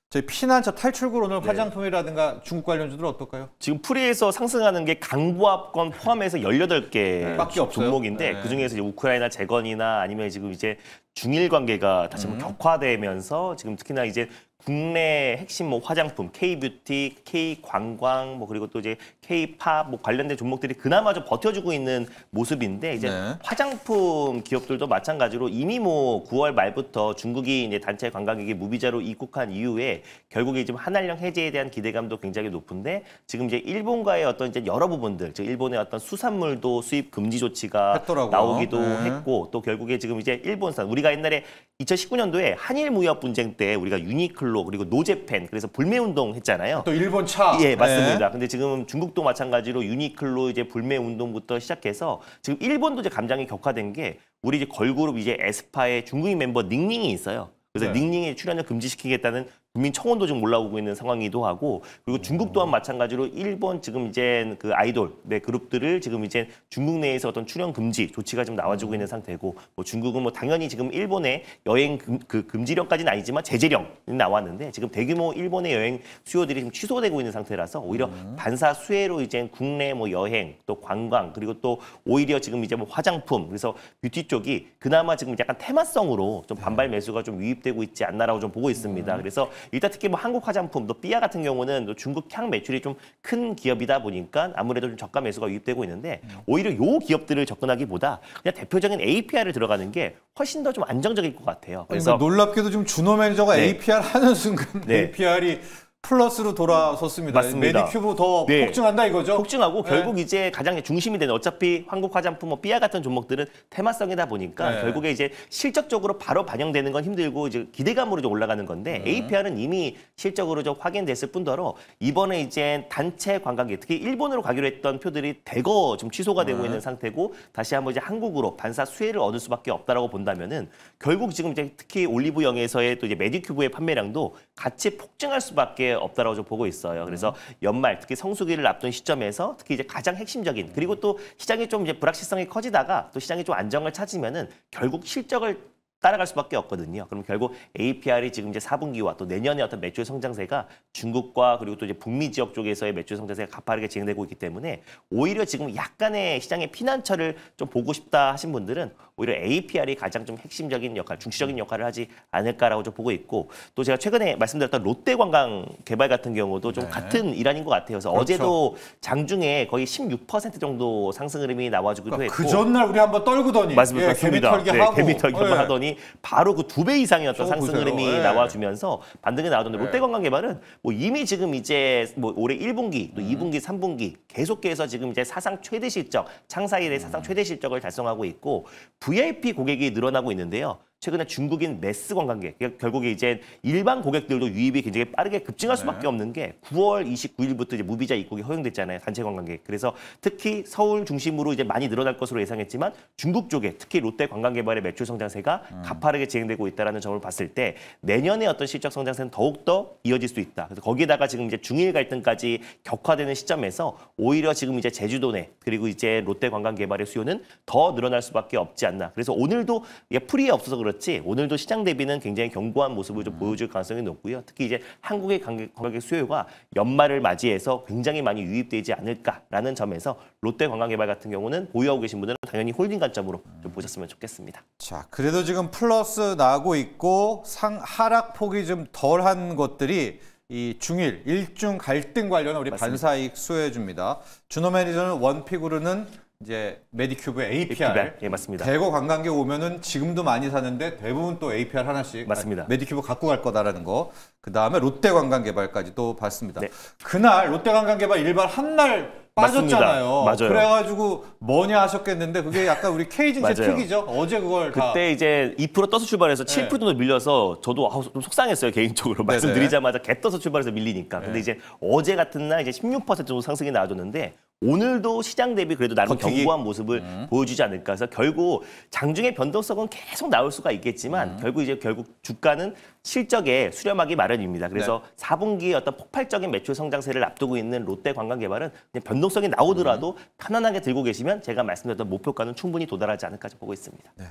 저희 피난처 탈출구로 오늘 화장품이라든가 중국 관련주들 어떨까요? 지금 프리에서 상승하는 게 강보합권 포함해서 18개 밖에 없어요? 종목인데 네. 그중에서 이제 우크라이나 재건이나 아니면 지금 이제 중일 관계가 다시 한번 격화되면서 지금 특히나 이제 국내 핵심 뭐 화장품, K뷰티, K관광, 뭐 그리고 또 이제 K팝 뭐 관련된 종목들이 그나마 좀 버텨주고 있는 모습인데 이제 화장품 기업들도 마찬가지로 이미 뭐 9월 말부터 중국이 이제 단체 관광객이 무비자로 입국한 이후에 결국에 지금 한한령 해제에 대한 기대감도 굉장히 높은데 지금 이제 일본과의 어떤 이제 여러 부분들, 즉 일본의 어떤 수산물도 수입 금지 조치가 했더라고요. 나오기도 네. 했고 또 결국에 지금 이제 일본산 우리가 옛날에 2019년도에 한일 무역 분쟁 때 우리가 유니클로 그리고 노제펜 그래서 불매 운동 했잖아요. 또 일본 차. 예, 맞습니다. 근데 지금 중국도 마찬가지로 유니클로 이제 불매 운동부터 시작해서 지금 일본도 이제 감정이 격화된 게 우리 이제 걸그룹 이제 에스파의 중국인 멤버 닝닝이 있어요. 그래서 닝닝의 출연을 금지시키겠다는 국민 청원도 지금 올라오고 있는 상황이기도 하고 그리고 중국 또한 마찬가지로 일본 지금 이제 그 아이돌 그룹들을 지금 이제 중국 내에서 어떤 출연 금지 조치가 좀 나와주고 있는 상태고 뭐 중국은 뭐 당연히 지금 일본의 여행 금지령까지는 아니지만 제재령이 나왔는데 지금 대규모 일본의 여행 수요들이 지금 취소되고 있는 상태라서 오히려 반사 수혜로 이제 국내 뭐 여행 또 관광 그리고 또 오히려 지금 이제 뭐 화장품 그래서 뷰티 쪽이 그나마 지금 약간 테마성으로 좀 반발 매수가 좀 유입되고 있지 않나라고 좀 보고 있습니다. 그래서 일단 특히 뭐 한국 화장품, 또 삐아 같은 경우는 또 중국 향 매출이 좀 큰 기업이다 보니까 아무래도 좀 저가 매수가 유입되고 있는데 오히려 요 기업들을 접근하기보다 그냥 대표적인 APR을 들어가는 게 훨씬 더 좀 안정적일 것 같아요. 그래서 놀랍게도 지금 준호 매니저가 APR 하는 순간 APR이 플러스로 돌아섰습니다. 맞습니다. 메디큐브 더 폭증한다 이거죠? 폭증하고 결국 이제 가장 중심이 되는 어차피 한국 화장품, 뭐 삐아 같은 종목들은 테마성이다 보니까 결국에 이제 실적적으로 바로 반영되는 건 힘들고 이제 기대감으로 좀 올라가는 건데 APR은 이미 실적으로 좀 확인됐을 뿐더러 이번에 이제 단체 관광객 특히 일본으로 가기로 했던 표들이 대거 좀 취소가 되고 있는 상태고 다시 한번 이제 한국으로 반사 수혜를 얻을 수밖에 없다라고 본다면은 결국 지금 이제 특히 올리브영에서의 또 이제 메디큐브의 판매량도 같이 폭증할 수밖에 없다라고 좀 보고 있어요. 그래서 연말 특히 성수기를 앞둔 시점에서 특히 이제 가장 핵심적인 그리고 또 시장이 좀 이제 불확실성이 커지다가 또 시장이 좀 안정을 찾으면은 결국 실적을 따라갈 수밖에 없거든요. 그럼 결국 APR이 지금 이제 4분기와 또 내년의 어떤 매출 성장세가 중국과 그리고 또 이제 북미 지역 쪽에서의 매출 성장세가 가파르게 진행되고 있기 때문에 오히려 지금 약간의 시장의 피난처를 좀 보고 싶다 하신 분들은 오히려 APR이 가장 좀 핵심적인 역할, 중시적인 역할을 하지 않을까라고 좀 보고 있고 또 제가 최근에 말씀드렸던 롯데관광개발 같은 경우도 좀 같은 일환인 것 같아요. 그래서 어제도 장중에 거의 16% 정도 상승 흐름이 나와주기도 했고 그 전날 우리 한번 떨구더니 맞습니다. 개미털기 하고 개미털기 한번 하더니 바로 그 2배 이상의 어떤 상승 보세요. 흐름이 나와주면서 반등이 나오던데 롯데관광개발은 뭐 이미 지금 이제 뭐 올해 1분기 또 2분기, 3분기 계속해서 지금 이제 사상 최대 실적, 창사 이래 사상 최대 실적을 달성하고 있고 VIP 고객이 늘어나고 있는데요. 최근에 중국인 매스 관광객, 그러니까 결국에 이제 일반 고객들도 유입이 굉장히 빠르게 급증할 수밖에 없는 게 9월 29일부터 이제 무비자 입국이 허용됐잖아요. 단체 관광객. 그래서 특히 서울 중심으로 이제 많이 늘어날 것으로 예상했지만 중국 쪽에 특히 롯데 관광개발의 매출 성장세가 가파르게 진행되고 있다는 점을 봤을 때 내년에 어떤 실적 성장세는 더욱더 이어질 수 있다. 그래서 거기에다가 지금 이제 중일 갈등까지 격화되는 시점에서 오히려 지금 이제 제주도 내 그리고 이제 롯데 관광개발의 수요는 더 늘어날 수밖에 없지 않나. 그래서 오늘도 풀이에 없어서 그렇지 오늘도 시장 대비는 굉장히 견고한 모습을 좀 보여줄 가능성이 높고요. 특히 이제 한국의 관광객 수요가 연말을 맞이해서 굉장히 많이 유입되지 않을까라는 점에서 롯데 관광개발 같은 경우는 보유하고 계신 분들은 당연히 홀딩 관점으로 좀 보셨으면 좋겠습니다. 자, 그래도 지금 플러스 나고 있고 하락폭이 좀 덜한 것들이 이 중일, 일중 갈등 관련 우리 맞습니다. 반사이익 수혜해 줍니다. 준호 매니저는 원픽으로는 이제 메디큐브의 APR, 예, 맞습니다. 대거 관광객 오면은 지금도 많이 사는데 대부분 또 APR 하나씩 맞습니다. 메디큐브 갖고 갈 거다라는 거. 그 다음에 롯데 관광개발까지 또 봤습니다. 네. 그날 롯데 관광개발 일발 한 날 빠졌잖아요. 맞아요. 그래가지고 뭐냐 하셨겠는데 그게 약간 우리 K증시 맞아요. 특이죠. 어제 그걸 다 그때 이제 2% 떠서 출발해서 네. 7% 정도 밀려서 저도 좀 속상했어요 개인적으로. 네네. 말씀드리자마자 개 떠서 출발해서 밀리니까. 근데 네. 이제 어제 같은 날 이제 16% 정도 상승이 나와줬는데 오늘도 시장 대비 그래도 나름 버티기? 견고한 모습을 보여주지 않을까. 그래서 결국 장중의 변동성은 계속 나올 수가 있겠지만 결국 주가는 실적에 수렴하기 마련입니다. 그래서 4분기에 어떤 폭발적인 매출 성장세를 앞두고 있는 롯데 관광개발은 그냥 변동성이 나오더라도 편안하게 들고 계시면 제가 말씀드렸던 목표가는 충분히 도달하지 않을까 보고 있습니다. 네.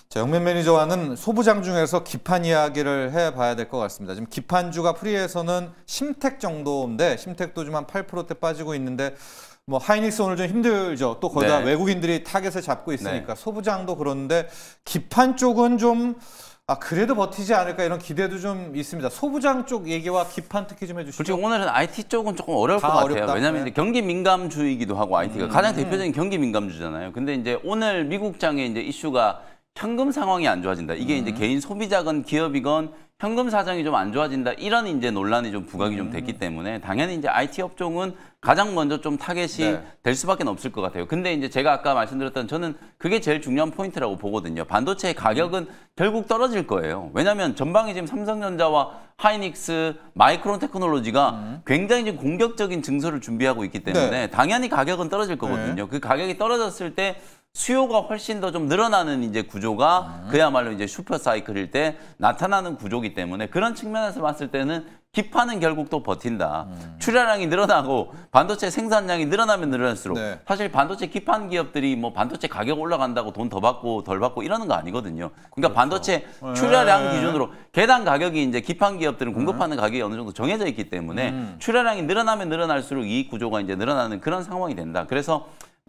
자, 영민 매니저와는 소부장 중에서 기판 이야기를 해봐야 될 것 같습니다. 지금 기판주가 프리에서는 심택 정도인데 심택도 좀 한 8%대 빠지고 있는데 뭐 하이닉스 오늘 좀 힘들죠. 또 거기다 네. 외국인들이 타겟을 잡고 있으니까 소부장도 그런데 기판 쪽은 좀 그래도 버티지 않을까 이런 기대도 좀 있습니다. 소부장 쪽 얘기와 기판 특히 좀 해주시죠. 솔직히 오늘은 IT 쪽은 조금 어려울 것 다 같아요. 어렵다. 왜냐하면 네. 이제 경기 민감주이기도 하고 IT가 가장 대표적인 경기 민감주잖아요. 근데 이제 오늘 미국장의 이제 이슈가 현금 상황이 안 좋아진다. 이게 이제 개인 소비자건 기업이건 현금 사정이 좀 안 좋아진다. 이런 이제 논란이 좀 부각이 좀 됐기 때문에 당연히 이제 IT 업종은 가장 먼저 좀 타겟이 될 수밖에 없을 것 같아요. 근데 이제 제가 아까 말씀드렸던 저는 그게 제일 중요한 포인트라고 보거든요. 반도체의 가격은 결국 떨어질 거예요. 왜냐하면 전방에 지금 삼성전자와 하이닉스, 마이크론 테크놀로지가 굉장히 지금 공격적인 증설을 준비하고 있기 때문에 당연히 가격은 떨어질 거거든요. 그 가격이 떨어졌을 때 수요가 훨씬 더 좀 늘어나는 이제 구조가 그야말로 이제 슈퍼 사이클일 때 나타나는 구조기 때문에 그런 측면에서 봤을 때는 기판은 결국 또 버틴다. 출하량이 늘어나고 반도체 생산량이 늘어나면 늘어날수록 사실 반도체 기판 기업들이 뭐 반도체 가격 올라간다고 돈 더 받고 덜 받고 이러는 거 아니거든요. 그러니까 반도체 출하량 기준으로 개당 가격이 이제 기판 기업들은 공급하는 가격이 어느 정도 정해져 있기 때문에 출하량이 늘어나면 늘어날수록 이익 구조가 이제 늘어나는 그런 상황이 된다. 그래서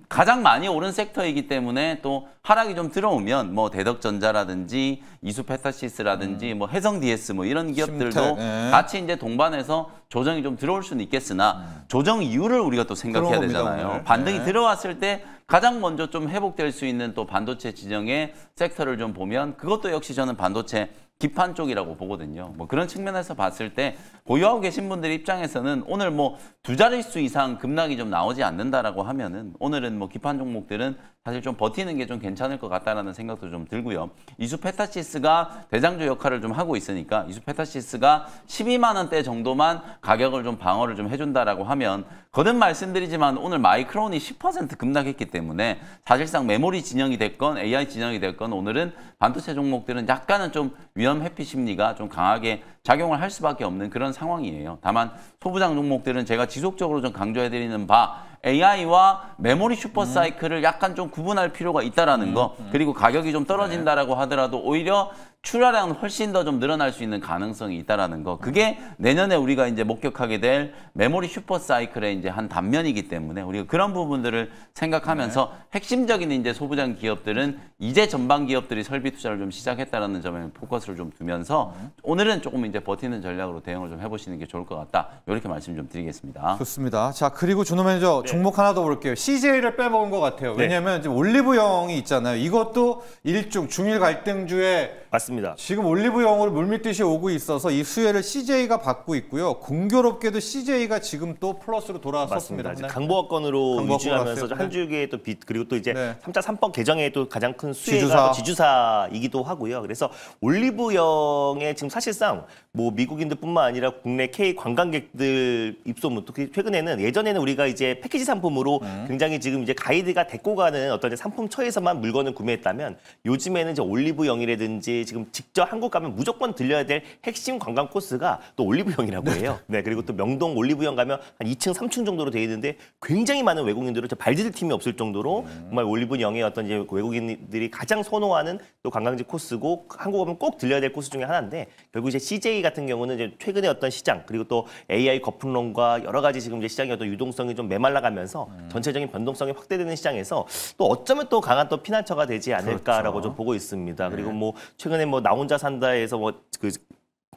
가장 많이 오른 섹터이기 때문에 또 하락이 좀 들어오면 뭐 대덕전자라든지 이수페타시스라든지 뭐 해성 DS 뭐 이런 기업들도 같이 이제 동반해서 조정이 좀 들어올 수는 있겠으나 조정 이유를 우리가 또 생각해야 되잖아요. 오늘. 반등이 들어왔을 때 가장 먼저 좀 회복될 수 있는 또 반도체 지정의 섹터를 좀 보면 그것도 역시 저는 반도체 기판 쪽이라고 보거든요. 뭐 그런 측면에서 봤을 때 보유하고 계신 분들 입장에서는 오늘 뭐 2자릿수 이상 급락이 좀 나오지 않는다라고 하면은 오늘은 뭐 기판 종목들은 사실 좀 버티는 게 좀 괜찮을 것 같다라는 생각도 좀 들고요. 이수페타시스가 대장주 역할을 좀 하고 있으니까 이수페타시스가 12만 원대 정도만 가격을 좀 방어를 좀 해준다라고 하면 거듭 말씀드리지만 오늘 마이크론이 10% 급락했기 때문에 사실상 메모리 진영이 됐건 AI 진영이 됐건 오늘은 반도체 종목들은 약간은 좀 위험 회피 심리가 좀 강하게 작용을 할 수밖에 없는 그런 상황이에요. 다만 소부장 종목들은 제가 지속적으로 좀 강조해드리는 바 AI와 메모리 슈퍼사이클을 약간 좀 구분할 필요가 있다라는 거 그리고 가격이 좀 떨어진다라고 하더라도 오히려 출하량은 훨씬 더 좀 늘어날 수 있는 가능성이 있다라는 거. 그게 내년에 우리가 이제 목격하게 될 메모리 슈퍼 사이클의 이제 한 단면이기 때문에 우리가 그런 부분들을 생각하면서 핵심적인 이제 소부장 기업들은 이제 전방 기업들이 설비 투자를 좀 시작했다라는 점에 포커스를 좀 두면서 오늘은 조금 이제 버티는 전략으로 대응을 좀 해보시는 게 좋을 것 같다. 이렇게 말씀 좀 드리겠습니다. 좋습니다. 자, 그리고 준호 매니저 종목 하나 더 볼게요. CJ를 빼먹은 것 같아요. 왜냐하면 지금 올리브영이 있잖아요. 이것도 일중 중일 갈등주의 맞습니다. 맞습니다. 지금 올리브영으로 물밀듯이 오고 있어서 이 수혜를 CJ가 받고 있고요. 공교롭게도 CJ가 지금 또 플러스로 돌아섰습니다. 맞습니다. 강보학건으로 강보학건 유지하면서 왔어요. 한 줄기의 또 빚 그리고 또 이제 네. 3차 3법 개정의 또 가장 큰 수혜가 지주사이기도 하고요. 그래서 올리브영에 지금 사실상 뭐 미국인들뿐만 아니라 국내 K 관광객들 입소문 또 최근에는 예전에는 우리가 이제 패키지 상품으로 굉장히 지금 이제 가이드가 데리고 가는 어떤 이제 상품처에서만 물건을 구매했다면 요즘에는 이제 올리브영이라든지 지금 직접 한국 가면 무조건 들려야 될 핵심 관광 코스가 또 올리브영이라고 해요. 네, 그리고 또 명동 올리브영 가면 한 2층, 3층 정도로 돼 있는데 굉장히 많은 외국인들은 발 디딜 틈이 없을 정도로 정말 올리브영의 어떤 이제 외국인들이 가장 선호하는 또 관광지 코스고 한국 오면 꼭 들려야 될 코스 중에 하나인데 결국 이제 CJ 같은 경우는 이제 최근에 어떤 시장 그리고 또 AI 거품론과 여러 가지 지금 이제 시장의 어떤 유동성이 좀 메말라가면서 전체적인 변동성이 확대되는 시장에서 또 어쩌면 또 강한 또 피난처가 되지 않을까라고 그렇죠. 좀 보고 있습니다. 그리고 뭐 최근에 뭐 나 혼자 산다에서 뭐 그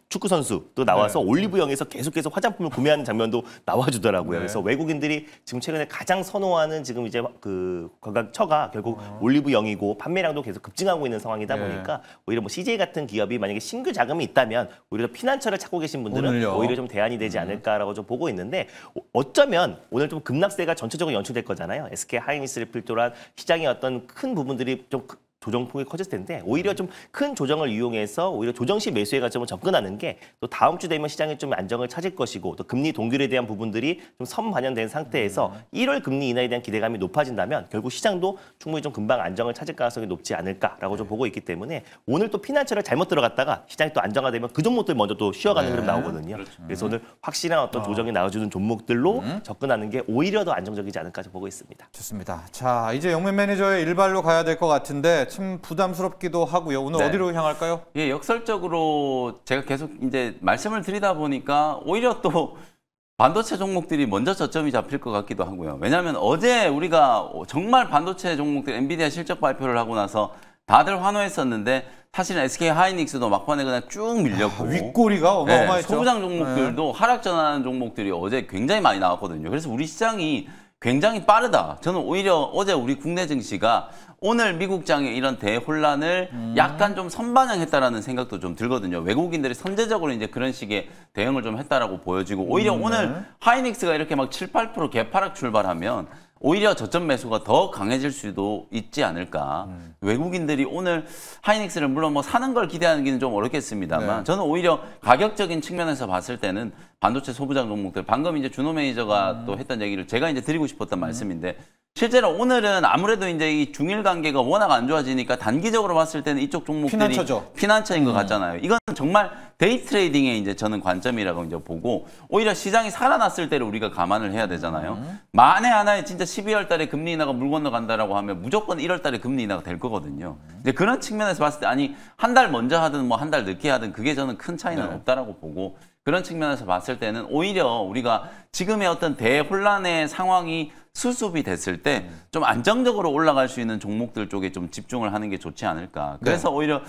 축구 선수 또 나와서 올리브영에서 계속해서 화장품을 구매하는 장면도 나와주더라고요. 그래서 외국인들이 지금 최근에 가장 선호하는 지금 이제 그 관광처가 결국 올리브영이고 판매량도 계속 급증하고 있는 상황이다 보니까 오히려 뭐 CJ 같은 기업이 만약에 신규 자금이 있다면 오히려 피난처를 찾고 계신 분들은 오늘요. 오히려 좀 대안이 되지 않을까라고 좀 보고 있는데 어쩌면 오늘 좀 급락세가 전체적으로 연출될 거잖아요. SK 하이닉스를 필두로 한 시장의 어떤 큰 부분들이 좀 조정폭이 커졌을 텐데 오히려 좀 큰 조정을 이용해서 오히려 조정시 매수의 관점을 접근하는 게 또 다음 주 되면 시장이 좀 안정을 찾을 것이고 또 금리 동결에 대한 부분들이 좀 선반영된 상태에서 1월 금리 인하에 대한 기대감이 높아진다면 결국 시장도 충분히 좀 금방 안정을 찾을 가능성이 높지 않을까라고 좀 보고 있기 때문에 오늘 또 피난처를 잘못 들어갔다가 시장이 또 안정화되면 그 종목들 먼저 또 쉬어가는 흐름 나오거든요. 그래서 오늘 확실한 어떤 조정이 나와주는 종목들로 접근하는 게 오히려 더 안정적이지 않을까 좀 보고 있습니다. 좋습니다. 자, 이제 영민 매니저의 일발로 가야 될 것 같은데 참 부담스럽기도 하고요. 오늘 네. 어디로 향할까요? 예, 역설적으로 제가 계속 이제 말씀을 드리다 보니까 오히려 또 반도체 종목들이 먼저 저점이 잡힐 것 같기도 하고요. 왜냐하면 어제 우리가 정말 반도체 종목들 엔비디아 실적 발표를 하고 나서 다들 환호했었는데 사실은 SK 하이닉스도 막판에 그냥 쭉 밀렸고 윗꼬리가 어마어마했죠. 소부장 종목들도 하락 전환하는 종목들이 어제 굉장히 많이 나왔거든요. 그래서 우리 시장이 굉장히 빠르다. 저는 오히려 어제 우리 국내 증시가 오늘 미국장의 이런 대혼란을 약간 좀 선반영했다라는 생각도 좀 들거든요. 외국인들이 선제적으로 이제 그런 식의 대응을 좀 했다라고 보여지고 오히려 오늘 하이닉스가 이렇게 막 7, 8% 개파락 출발하면 오히려 저점 매수가 더 강해질 수도 있지 않을까. 외국인들이 오늘 하이닉스를 물론 뭐 사는 걸 기대하기는 좀 어렵겠습니다만 저는 오히려 가격적인 측면에서 봤을 때는 반도체 소부장 종목들 방금 이제 준호 매니저가 또 했던 얘기를 제가 이제 드리고 싶었던 말씀인데 실제로 오늘은 아무래도 이제 이 중일 관계가 워낙 안 좋아지니까 단기적으로 봤을 때는 이쪽 종목들이 피난처인 것 같잖아요. 이건 정말 데이 트레이딩의 이제 저는 관점이라고 이제 보고 오히려 시장이 살아났을 때를 우리가 감안을 해야 되잖아요. 만에 하나에 진짜 12월 달에 금리 인하가 물 건너간다라고 하면 무조건 1월 달에 금리 인하가 될 거거든요. 이제 그런 측면에서 봤을 때 아니 한 달 먼저 하든 뭐 한 달 늦게 하든 그게 저는 큰 차이는 없다라고 보고 그런 측면에서 봤을 때는 오히려 우리가 지금의 어떤 대혼란의 상황이 수습이 됐을 때 좀 안정적으로 올라갈 수 있는 종목들 쪽에 좀 집중을 하는 게 좋지 않을까. 그래서 오히려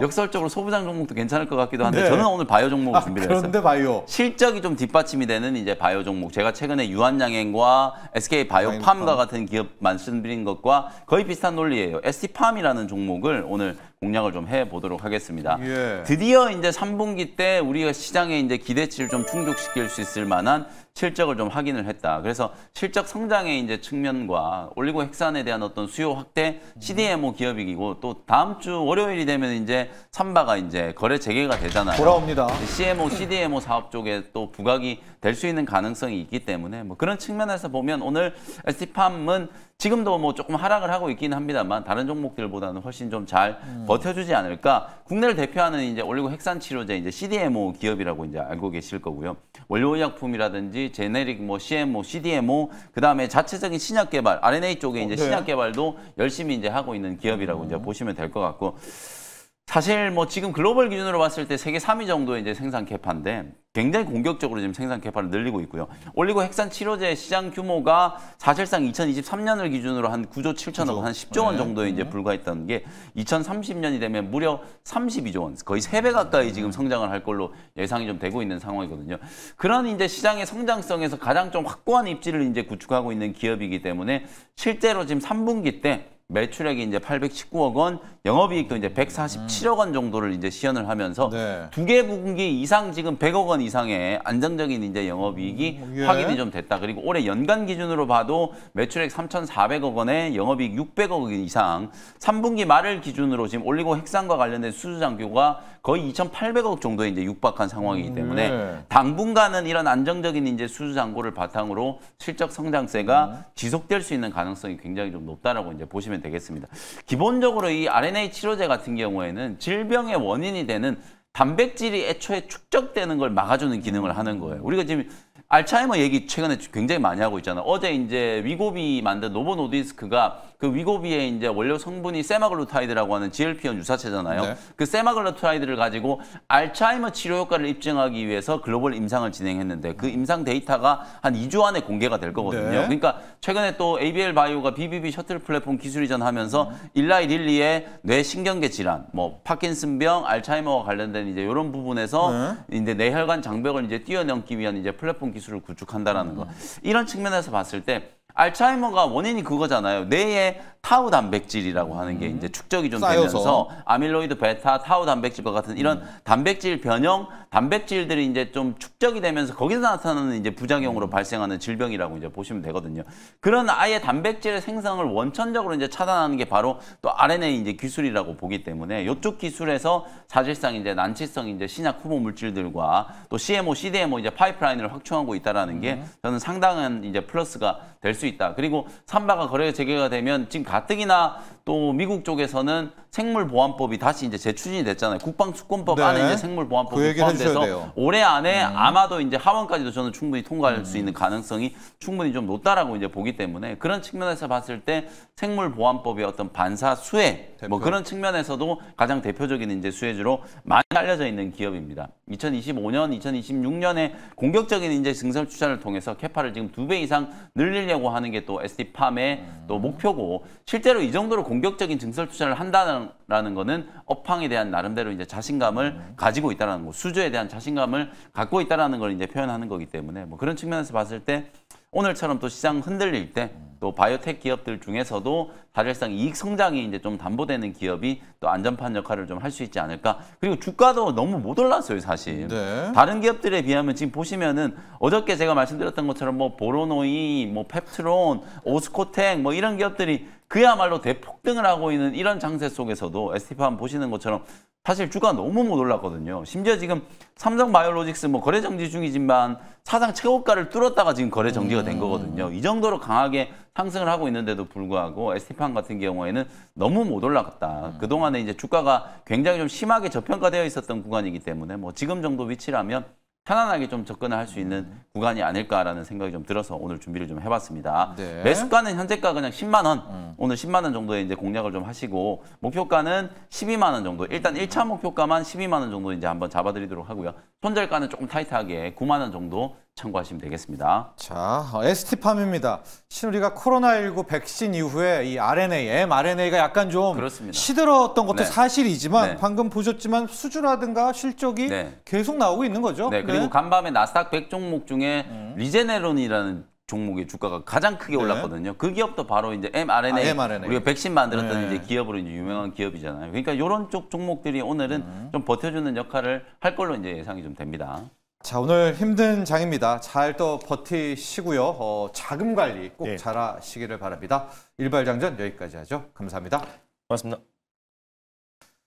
역설적으로 소부장 종목도 괜찮을 것 같기도 한데 저는 오늘 바이오 종목을 준비를 했어요. 그런데 바이오. 실적이 좀 뒷받침이 되는 이제 바이오 종목. 제가 최근에 유한양행과 SK 바이오팜과 같은 기업 말씀드린 것과 거의 비슷한 논리예요. ST팜이라는 종목을 오늘 공략을 좀 해보도록 하겠습니다. 드디어 이제 3분기 때 우리가 시장의 이제 기대치를 좀 충족시킬 수 있을 만한 실적을 좀 확인을 했다. 그래서 실적 성장의 이제 측면과 올리고 헥산에 대한 어떤 수요 확대 CDMO 기업이고 또 다음 주 월요일이 되면 이제 삼바가 이제 거래 재개가 되잖아요. 돌아옵니다. CMO, CDMO 사업 쪽에 또 부각이 될 수 있는 가능성이 있기 때문에 뭐 그런 측면에서 보면 오늘 ST팜은 지금도 뭐 조금 하락을 하고 있기는 합니다만 다른 종목들보다는 훨씬 좀 잘 버텨주지 않을까. 국내를 대표하는 이제 올리고 헥산 치료제 이제 CDMO 기업이라고 이제 알고 계실 거고요. 원료의약품이라든지 제네릭 뭐 CMO, CDMO 그다음에 자체적인 신약 개발 RNA 쪽에 이제 신약 개발도 열심히 이제 하고 있는 기업이라고 이제 보시면 될 것 같고. 사실 뭐 지금 글로벌 기준으로 봤을 때 세계 3위 정도의 이제 생산 캐파인데 굉장히 공격적으로 지금 생산 캐파를 늘리고 있고요. 올리고 헥산 치료제 시장 규모가 사실상 2023년을 기준으로 한 9조 7천억 원, 한 10조 원 정도에 이제 불과했던 게 2030년이 되면 무려 32조 원, 거의 3배 가까이 지금 성장을 할 걸로 예상이 좀 되고 있는 상황이거든요. 그런 이제 시장의 성장성에서 가장 좀 확고한 입지를 이제 구축하고 있는 기업이기 때문에 실제로 지금 3분기 때 매출액이 이제 819억 원, 영업이익도 이제 147억 원 정도를 이제 시현을 하면서 네. 두 개 분기 이상 지금 100억 원 이상의 안정적인 이제 영업이익이 예. 확인이 좀 됐다. 그리고 올해 연간 기준으로 봐도 매출액 3,400억 원에 영업이익 600억 원 이상, 3분기 말을 기준으로 지금 올리고 핵산과 관련된 수주장교가 거의 2,800억 정도에 이제 육박한 상황이기 때문에 네. 당분간은 이런 안정적인 이제 수주장고를 바탕으로 실적 성장세가 지속될 수 있는 가능성이 굉장히 좀 높다라고 이제 보시면 되겠습니다. 기본적으로 이 RNA 치료제 같은 경우에는 질병의 원인이 되는 단백질이 애초에 축적되는 걸 막아주는 기능을 하는 거예요. 우리가 지금 알츠하이머 얘기 최근에 굉장히 많이 하고 있잖아요. 어제 이제 위고비 만든 노보 노디스크가 그 위고비의 이제 원료 성분이 세마글루타이드라고 하는 GLP-1 유사체잖아요. 네. 그 세마글루타이드를 가지고 알츠하이머 치료 효과를 입증하기 위해서 글로벌 임상을 진행했는데 그 임상 데이터가 한 2주 안에 공개가 될 거거든요. 네. 그러니까 최근에 또 ABL 바이오가 BBB 셔틀 플랫폼 기술 이전하면서 일라이 릴리의 뇌신경계 질환, 뭐 파킨슨병, 알츠하이머와 관련된 이제 이런 부분에서 이제 뇌혈관 장벽을 이제 뛰어넘기 위한 이제 플랫폼 기술을 구축한다라는 거. 이런 측면에서 봤을 때 알츠하이머가 원인이 그거잖아요. 뇌에 타우 단백질이라고 하는 게 이제 축적이 좀 쌓여서. 되면서 아밀로이드 베타, 타우 단백질과 같은 이런 단백질 변형, 단백질들이 이제 좀 축적이 되면서 거기서 나타나는 이제 부작용으로 발생하는 질병이라고 이제 보시면 되거든요. 그런 아예 단백질의 생성을 원천적으로 이제 차단하는 게 바로 또 RNA 이제 기술이라고 보기 때문에 이쪽 기술에서 사실상 이제 난치성 이제 신약 후보 물질들과 또 CMO, CDMO 이제 파이프라인을 확충하고 있다라는 게 저는 상당한 이제 플러스가 될 수 있다. 그리고 삼바가 거래 재개가 되면 지금 가뜩이나 또 미국 쪽에서는 생물보안법이 다시 이제 재추진이 됐잖아요. 국방수권법 네. 안에 이제 그 생물보안법이 얘기를 해주셔야 포함돼서 돼요. 올해 안에 아마도 이제 하원까지도 저는 충분히 통과할 수 있는 가능성이 충분히 좀 높다라고 이제 보기 때문에 그런 측면에서 봤을 때 생물보안법의 어떤 반사 수혜 뭐 대표. 그런 측면에서도 가장 대표적인 이제 수혜주로 많이 알려져 있는 기업입니다. 2025년, 2026년에 공격적인 이제 증설 투자를 통해서 캐파를 지금 2배 이상 늘리려고 하는 게 또 ST팜의 또 목표고 실제로 이 정도로 공격적인 증설 투자를 한다는 거는 업황에 대한 나름대로 이제 자신감을 가지고 있다라는 거, 수주에 대한 자신감을 갖고 있다라는 걸 이제 표현하는 거기 때문에 뭐 그런 측면에서 봤을 때 오늘처럼 또 시장 흔들릴 때 또 바이오텍 기업들 중에서도 사실상 이익 성장이 이제 좀 담보되는 기업이 또 안전판 역할을 좀 할 수 있지 않을까. 그리고 주가도 너무 못 올랐어요, 사실. 네. 다른 기업들에 비하면 지금 보시면은 어저께 제가 말씀드렸던 것처럼 뭐 보로노이, 뭐 펩트론, 오스코텍 뭐 이런 기업들이 그야말로 대폭등을 하고 있는 이런 장세 속에서도 ST팜 보시는 것처럼 사실 주가 너무 못 올랐거든요. 심지어 지금 삼성바이오로직스 뭐 거래 정지 중이지만 사상 최고가를 뚫었다가 지금 거래 정지가 된 거거든요. 이 정도로 강하게 상승을 하고 있는데도 불구하고 ST팜 같은 경우에는 너무 못 올라갔다. 그동안에 이제 주가가 굉장히 좀 심하게 저평가되어 있었던 구간이기 때문에 뭐 지금 정도 위치라면 편안하게 좀 접근을 할 수 있는 구간이 아닐까라는 생각이 좀 들어서 오늘 준비를 좀 해봤습니다. 네. 매수가는 현재가 그냥 10만 원, 오늘 10만 원 정도의 이제 공략을 좀 하시고 목표가는 12만 원 정도. 일단 1차 목표가만 12만 원 정도 이제 한번 잡아드리도록 하고요. 손절가는 조금 타이트하게 9만 원 정도 참고하시면 되겠습니다. 자, ST팜입니다. 우리가 코로나19 백신 이후에 이 RNA, mRNA가 약간 좀 그렇습니다. 시들었던 것도 네. 사실이지만 네. 방금 보셨지만 수주라든가 실적이 네. 계속 나오고 있는 거죠. 네, 그리고 간밤에 나스닥 100 종목 중에 리제네론이라는 종목의 주가가 가장 크게 네. 올랐거든요. 그 기업도 바로 이제 mRNA, mRNA. 우리가 백신 만들었던 네. 이제 기업으로 이제 유명한 기업이잖아요. 그러니까 이런 쪽 종목들이 오늘은 좀 버텨주는 역할을 할 걸로 이제 예상이 좀 됩니다. 자, 오늘 힘든 장입니다. 잘 또 버티시고요. 자금 관리 꼭 네. 잘하시기를 바랍니다. 일발장전 여기까지 하죠. 감사합니다. 고맙습니다.